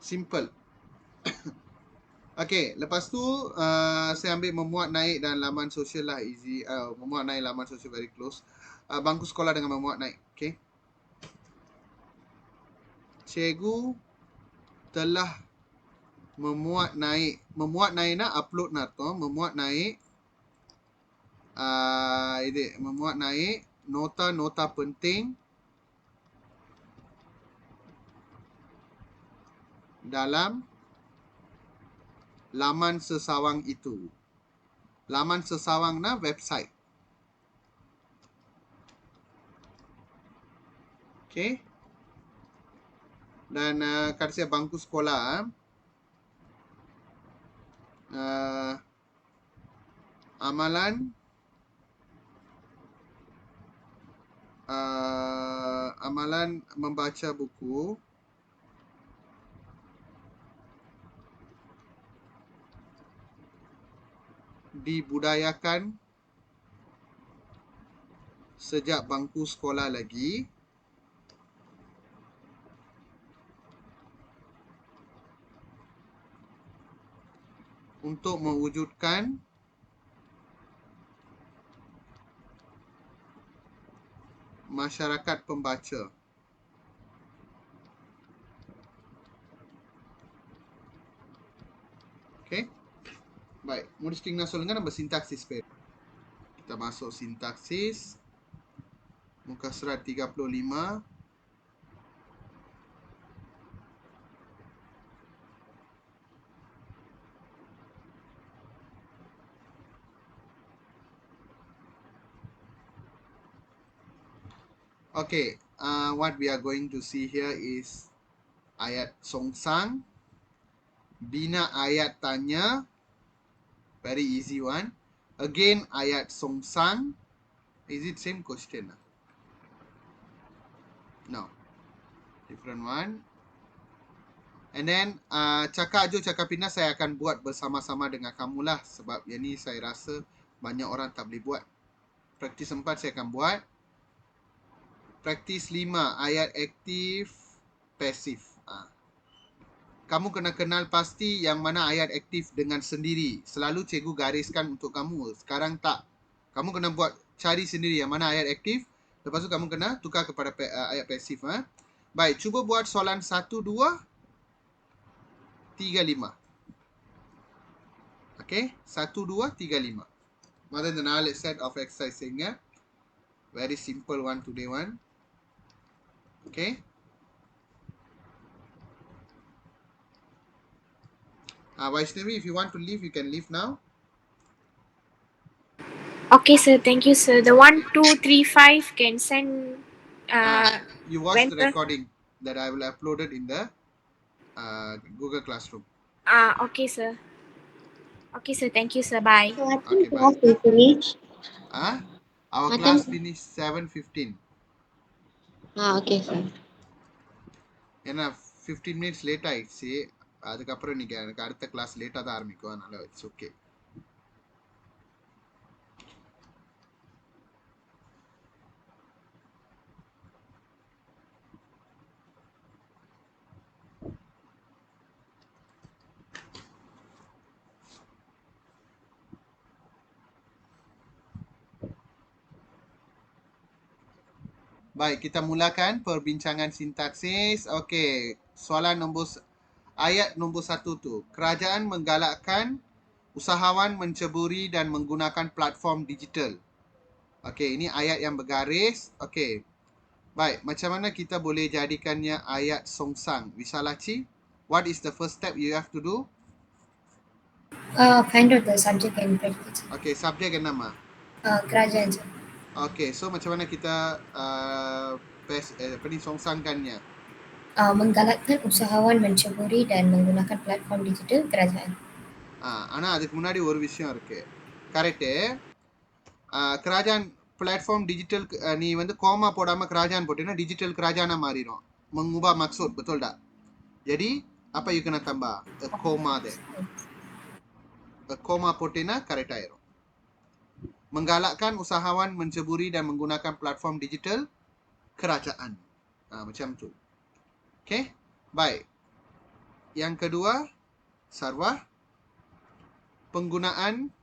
S1: Simple. Okay, lepas tu saya ambil memuat naik dan laman sosial lah easy. Memuat naik laman sosial very close. Bangku sekolah dengan memuat naik. Okay. Cikgu telah memuat naik. Memuat naik nak upload nak tu. Memuat naik. Ini memuat naik nota-nota penting dalam laman sesawang itu. Laman sesawang na website. Okay. Dan kata saya bangku sekolah. Amalan amalan membaca buku dibudayakan sejak bangku sekolah lagi untuk mewujudkan masyarakat pembaca. Okay. Baik, முடிச்சிட்டிங்கன்னா சொல்லுங்க நம்ம sintaksis பேர். Kita masuk sintaksis. Muka surat 35. Okay, what we are going to see here is ayat songsang. Bina ayat tanya. Very easy one. Again, ayat songsang. Is it same question? No. Different one. And then cakap Jo cakap Pina saya akan buat bersama-sama dengan kamu lah. Sebab yang ni saya rasa banyak orang tak boleh buat. Praktis 4 saya akan buat. Praktis 5 ayat aktif pasif. Kamu kena kenal pasti yang mana ayat aktif dengan sendiri. Selalu cikgu gariskan untuk kamu. Sekarang tak. Kamu kena buat cari sendiri yang mana ayat aktif. Lepas tu kamu kena tukar kepada ayat pasif. Baik, cuba buat soalan 1, 2, 3, 5. Okay, 1, 2, 3, 5. Mother the knowledge set of exercise ingat. Very simple one today one. Okay. Vaishnavi, if you want to leave, you can leave now.
S2: Okay, sir. Thank you, sir. The 1, 2, 3, 5 can send.
S1: You watch
S2: when,
S1: the
S2: sir?
S1: recording that I will upload it in the Google Classroom.
S2: Okay, sir. Okay, sir. Thank you, sir. Bye.
S4: So what
S1: Okay,
S4: time
S1: bye.
S4: class will finish?
S1: Our
S4: What
S1: class
S4: time?
S1: finish 7:15.
S4: Okay, sir.
S1: ஏன்னா 15 minutes late ஆயிடுச்சு. அதுக்கப்புறம் இன்னைக்கு எனக்கு அடுத்த கிளாஸ் லேட்டாக தான் ஆரம்பிக்கும். அதனால it's okay. Baik, kita mulakan perbincangan sintaksis. Okey, soalan ayat nombor 1 tu. Kerajaan menggalakkan usahawan menceburi dan menggunakan platform digital. Okey, ini ayat yang bergaris. Okey. Baik, macam mana kita boleh jadikannya ayat songsang? Visalachi, what is the first step you have to do?
S3: Find out the subject and predicate.
S1: Okey, subjek dan nama.
S3: Kerajaan, sir.
S1: Okey, so macam mana kita songsangkannya?
S3: Menggalakkan usahawan menceburi dan menggunakan platform digital kerajaan.
S1: ஆனால் அதுக்கு முன்னாடி ஒரு விஷயம் இருக்கு. Correct. kerajaan platform digital ni வந்து கோமா போடாம kerajaan போட்டேன்னா digital kerajaan மாறிடும். mengubah maksud, betul tak? Jadi apa you kena tambah? A comma there. A comma போட்டேன்னா correct ஆயிரும். Menggalakkan usahawan menceburi dan menggunakan platform digital kerajaan. Macam tu. Okay? Baik. Yang kedua, Sarwah. Penggunaan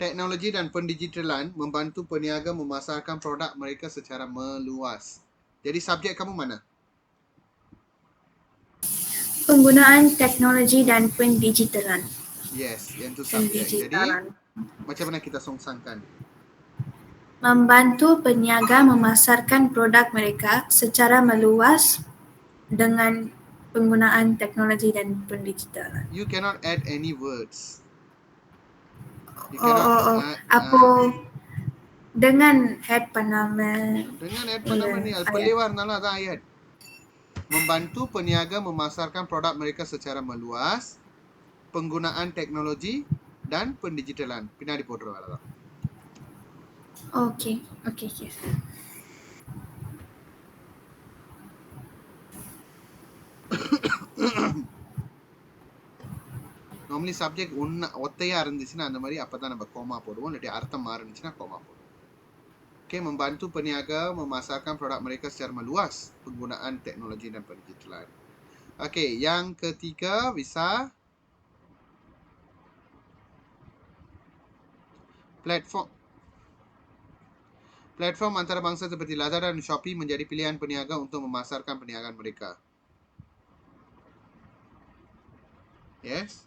S1: teknologi dan pendigitalan membantu peniaga memasarkan produk mereka secara meluas. Jadi subjek kamu mana?
S5: Penggunaan teknologi dan pendigitalan.
S1: Yes, yang tu subjek. Jadi macam mana kita songsangkan?
S5: Membantu peniaga memasarkan produk mereka secara meluas dengan penggunaan teknologi dan pendigitalan.
S1: You cannot add any words.
S5: Apa dengan head panama?
S1: Dengan head panama ni pelewar இருந்தாலும் அதான் ayat. Membantu peniaga memasarkan produk mereka secara meluas, penggunaan teknologi dan pendigitalan. பின்னாடி போடுற வேலை தான்.
S5: Okay.
S1: Normally subject ஒத்தையா இருந்துச்சுன்னா அந்த மாதிரி அப்பதான் நம்ம கோமா போடுவோம். இல்லாட்டி அர்த்தம் மாறுச்சுன்னா கோமா போடுவோம். Okay, membantu peniaga memasarkan produk mereka secara meluas, penggunaan teknologi dan pendigitalan. Okay, yang ketiga Visa. Platform antarabangsa seperti Lazada dan Shopee menjadi pilihan peniaga untuk memasarkan perniagaan mereka. Yes?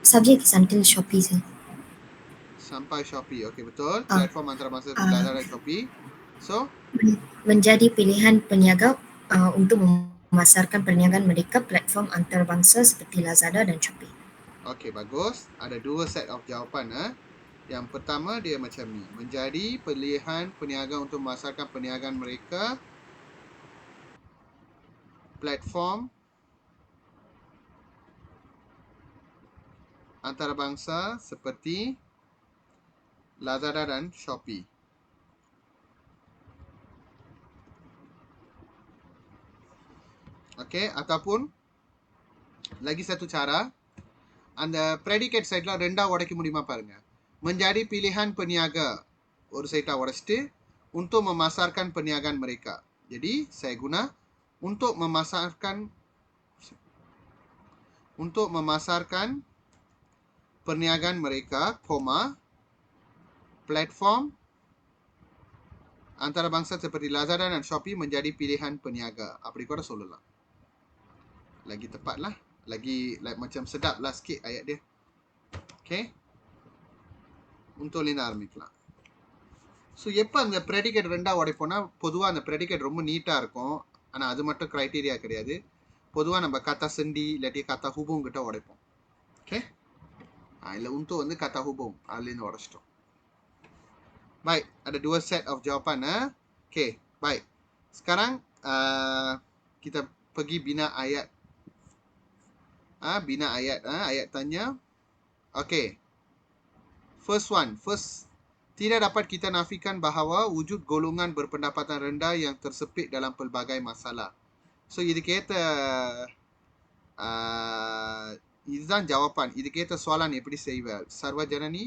S3: Subject is until Shopee, sir.
S1: Sampai Shopee. Okey, betul. Platform antarabangsa seperti Lazada dan Shopee. So,
S3: menjadi pilihan peniaga untuk memasarkan perniagaan mereka platform antarabangsa seperti Lazada dan Shopee.
S1: Okey, bagus. Ada dua set of jawapan. Yang pertama dia macam ni. Menjadi pilihan peniaga untuk memasarkan perniagaan mereka platform antarabangsa seperti Lazada dan Shopee. Okay, ataupun lagi satu cara, அந்த predicate sideல ரெண்டா உடைக்க முடியுமா பாருங்க. Menjadi pilihan peniaga. ஒரு சைட்டா உடைச்சிட்டு untuk memasarkan perniagaan mereka. Jadi saya guna untuk memasarkan perniagaan mereka, platform antarabangsa seperti Lazada dan Shopee menjadi pilihan peniaga. அப்படி கூட சொல்லலாம். Lagi tepat lah. Lagi macam sedap lah sikit ayat dia. Okay. Untuk Lina ஆரம்பிக்கலாம். ஸோ எப்போ அந்த ப்ரெடிகேட் ரெண்டாக உடைப்போம்னா பொதுவாக அந்த ப்ரெடிகேட் ரொம்ப நீட்டாக இருக்கும். ஆனால் அது மட்டும் க்ரைட்டீரியா கிடையாது. பொதுவாக நம்ம kata sendi இல்லாட்டி kata hubung கிட்ட உடைப்போம். ஓகே, இல்லை untuk வந்து kata hubung அதுலேருந்து உடைச்சிட்டோம். Baik, ada 2 set of jawapan. Okay, baik. Sekarang kita pergi bina ayat. Bina ayat. Ayat tanya. Okay. First, tidak dapat kita nafikan bahawa wujud golongan berpendapatan rendah yang tersepit dalam pelbagai masalah. So, இதுக்கேத்த இதுதான் jawapan. இதுக்கேத்த soalan எப்படி செய்வார் சர்வஜனனி?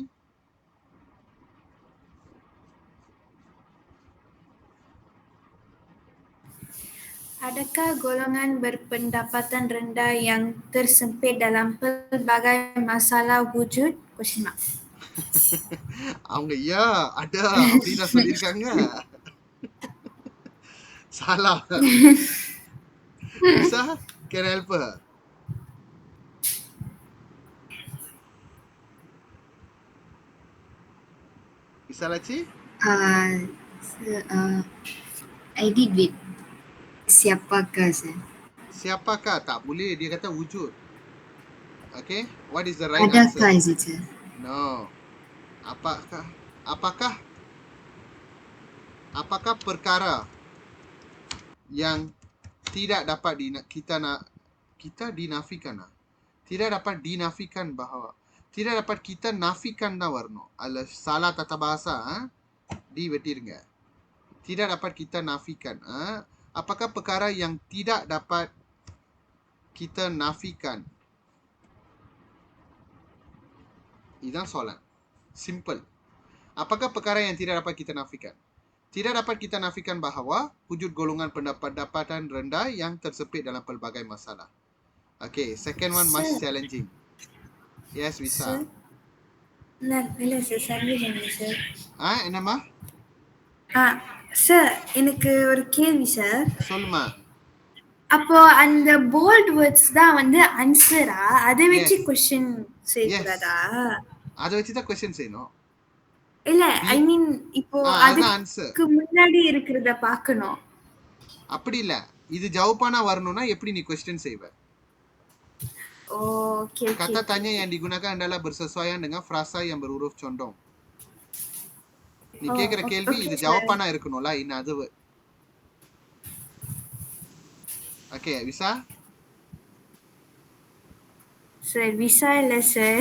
S5: Adakah golongan berpendapatan rendah yang tersempit dalam pelbagai masalah wujud? Question mark.
S1: அவங்க ya ada அப்படின்னு தான் சொல்லியிருக்காங்க. Salah. Bisa? Can I help her? Bisa lah, Cik?
S3: I did with siapakah sir?
S1: Siapakah? Tak boleh. Dia kata wujud. Okay. What is the right answer?
S3: Adakah is it sir?
S1: No. Apakah perkara yang tidak dapat kita dinafikan? Tidak dapat dinafikan bahawa tidak dapat kita nafikan dah warna. Ala salah tata bahasa. Di வெட்டிருங்க. Tidak dapat kita nafikan. Apakah perkara yang tidak dapat kita nafikan? இதுதான் soalan. Simple. Apakah perkara yang tidak dapat kita nafikan? Tidak dapat kita nafikan bahawa wujud golongan pendapatan rendah yang tersepit dalam pelbagai masalah. Okay, second one much challenging. Yes, Visa.
S5: இல்லை சார் சர்வஜனனி சார்.
S1: என்னம்மா?
S5: சார் எனக்கு ஒரு கேள்வி சார்.
S1: சொல்லுமா.
S5: அப்போ அந்த போல்ட் வேர்ட்ஸ் தான் வந்து ஆன்சரா? அதை வச்சு கொஸ்டின் செய்யக்கூடாதா?
S1: அதை வச்சு தான் கொஸ்டின் செய்யணும்.
S5: இல்ல ஐ மீன் இப்போ அதுக்கு முன்னாடி இருக்கிறத பார்க்கணும்.
S1: அப்படி இல்ல, இது jawapan வரணும்னா எப்படி நீ கொஸ்டின் செய்வ?
S5: Okay.
S1: Kata tanya yang digunakan adalah bersesuaian dengan frasa yang berhuruf condong. நீ கேக்குற கேள்வி இது jawapan இருக்கணும்ல, in other word. Okay, Visa?
S5: Sir, Visa இல்ல sir.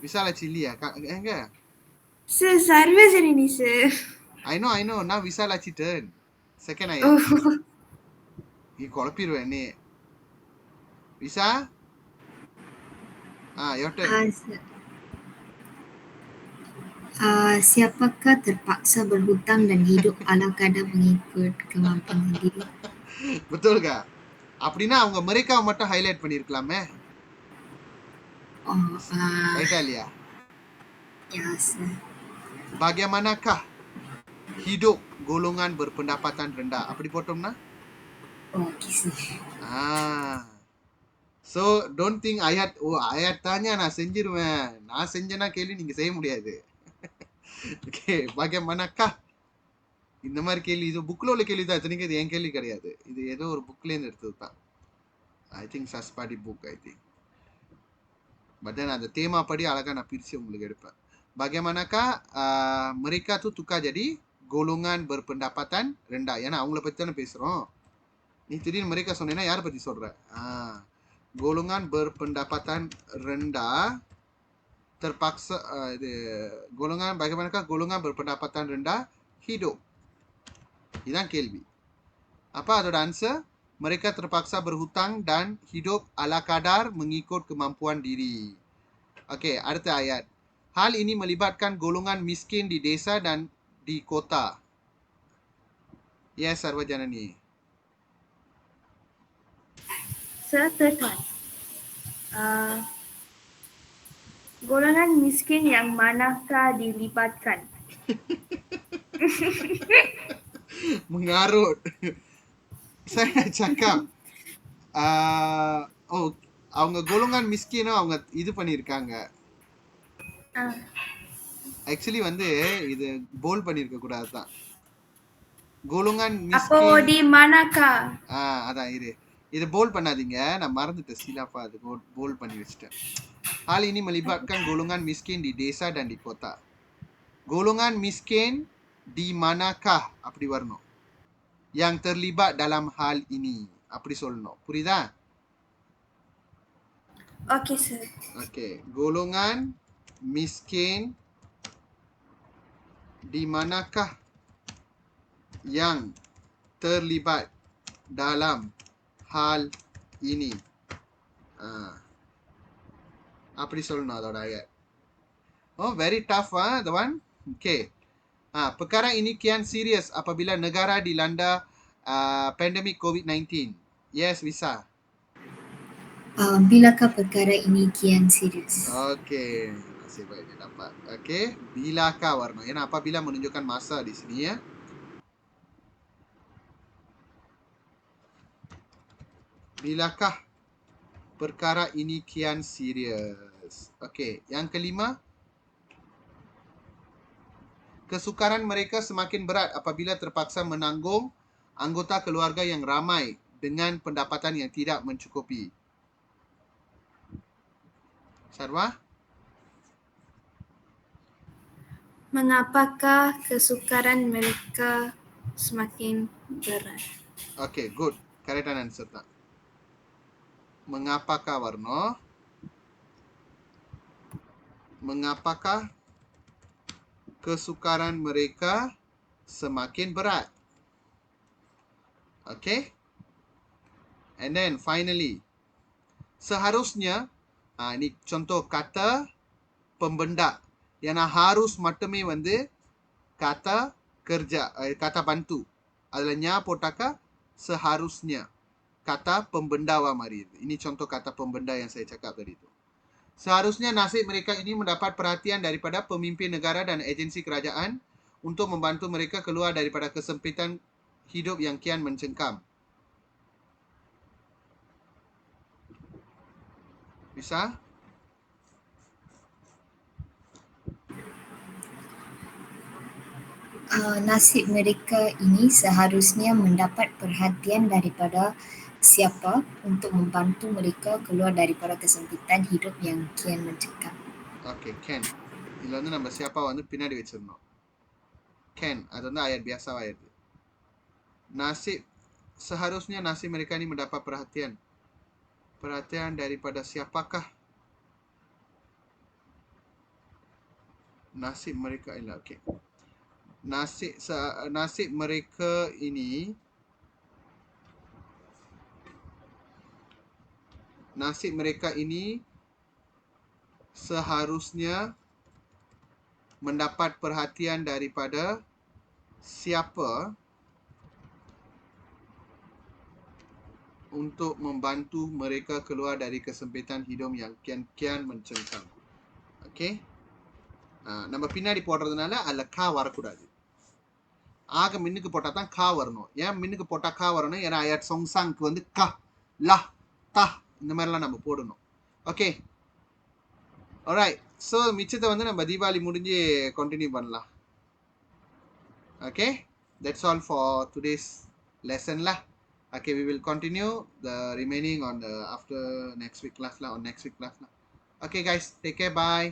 S1: Visa lah Chili ya? Enggak?
S5: Sir, Sarvajanini sir.
S1: I know. Now Visa lah Chitan. Second ayat. நீ குழப்பிடுவேன் நீ. Visa? Your turn.
S3: Siapakah terpaksa berhutang dan hidup ala kadar mengikut kemampuan diri?
S1: Betul kah? அப்படின்னா அவங்க அமெரிக்காவை மட்டும் ஹைலைட் பண்ணிருக்கலாமே. ரைட்டா இல்லையா?
S3: Yes.
S1: Bagaimanakah hidup golongan berpendapatan rendah? அப்படி போட்டோம்னா?
S3: Okay sir.
S1: So don't think ayat tanya நான் செஞ்சிருவேன். நான் செஞ்சேனா கேள்வி நீங்க செய்ய முடியாது. Okay, bagaimanakah இந்த மாதிரி கேள்வி இது புக்ல உள்ள கேள்வி தான். இத்தனைக்கு இது என் கேள்வி கிடையாது. இது ஏதோ ஒரு புக்ல இருந்து எடுத்தது தான். I think Saspadi book I think. But then அந்த தேமா படி அழகா நான் பிரிச்சு உங்களுக்கு எடுப்பேன். Bagaimanakah mereka tu tukar jadi golongan berpendapatan rendah. ஏன்னா அவங்கள பத்தி தானே பேசுறோம். நீ திடீர்னு mereka சொன்னேன்னா யாரை பத்தி சொல்ற? Golongan berpendapatan rendah terpaksa bagaimanakah golongan berpendapatan rendah hidup? இதான் கேள்வி. அப்ப அதோட answer mereka terpaksa berhutang dan hidup ala kadar mengikut kemampuan diri. Okey, அடுத்த ayat. Hal ini melibatkan golongan miskin di desa dan di kota. Yes, Sarvajanani.
S5: Sir, third one. Golongan miskin yang manakah dilibatkan?
S1: Mengarut. Saya nak cakap அவங்க golongan miskin அவங்க இது பண்ணிருக்காங்க. Actually வந்து இது போல் பண்ணிருக்க கூடாது தான். golongan
S5: Apa
S1: miskin.
S5: di manakah?
S1: அதான் இரு. இது போல் பண்ணாதீங்க. நான் மறந்துட்டேன் சீலாப்பா அது போல் பண்ணி வச்சிட்டேன். Hal ini melibatkan golongan miskin di desa dan di kota. Golongan miskin di manakah அப்படி வரணும். Yang terlibat dalam hal ini. அப்படி சொல்லணும். புரியுதா?
S5: Okay, sir.
S1: Okay. Golongan miskin di manakah yang terlibat dalam hal ini. அப்படி சொல்லணும் அதோட ayat. Oh, very tough the one. Okay. Perkara ini kian serius apabila negara dilanda pandemik COVID-19. Yes, Visa.
S3: Bilakah perkara ini kian serius?
S1: Okay. Nasib baik dia dapat. Okay. Bilakah warna. Yang apabila menunjukkan masa di sini ya. Bilakah perkara ini kian serius. Okey, yang kelima. Kesukaran mereka semakin berat apabila terpaksa menanggung anggota keluarga yang ramai dengan pendapatan yang tidak mencukupi. Sarwa?
S5: Mengapakah kesukaran mereka semakin berat?
S1: Okay, good. Correct answer tak? Mengapakah warna? Mengapakah kesukaran mereka semakin berat? Okay. And then finally, seharusnya, ini contoh kata pembenda. Yang harus மட்டுமே வந்து kata kerja, kata bantu. Adanya potaka seharusnya. Kata pembendawa mari. Ini contoh kata pembenda yang saya cakap tadi itu. Seharusnya nasib mereka ini mendapat perhatian daripada pemimpin negara dan agensi kerajaan untuk membantu mereka keluar daripada kesempitan hidup yang kian mencengkam. Bisa?
S3: Nasib mereka ini seharusnya mendapat perhatian daripada siapa untuk membantu mereka keluar daripada kesempitan hidup yang kian mencekam.
S1: Okay, can. இதுல வந்து நம்ம siapa வந்து பின்னாடி வச்சிரணும். Can. அது வந்து ayat biasa ayat. Nasib seharusnya nasib mereka ini mendapat perhatian. Perhatian daripada siapakah? Nasib mereka ini okey. Nasib mereka ini seharusnya mendapat perhatian daripada siapa untuk membantu mereka keluar dari kesempitan hidup yang kian mencengkam. Okay? நம்ம பின்னாடி போடுறதுனால அதுல கா வரக்கூடாது. ஆக மின்னுக்கு போட்டா தான் கா வரணும். ஏன் மின்னுக்கு போட்டா கா வரணும்? ஏன்னா அயட் சொங்சாங்க்கு வந்து க, லா, தா இந்த மாதிரிலாம் நம்ம போடணும். ஓகே. ஆல்ரைட். ஸோ மிச்சத்தை வந்து நம்ம தீபாவளி முடிஞ்சு கண்டினியூ பண்ணலாம். Okay. That's all for today's lesson lah. Okay, we will continue the remaining on the after next week class lah, on next week class lah. Okay guys, take care, bye.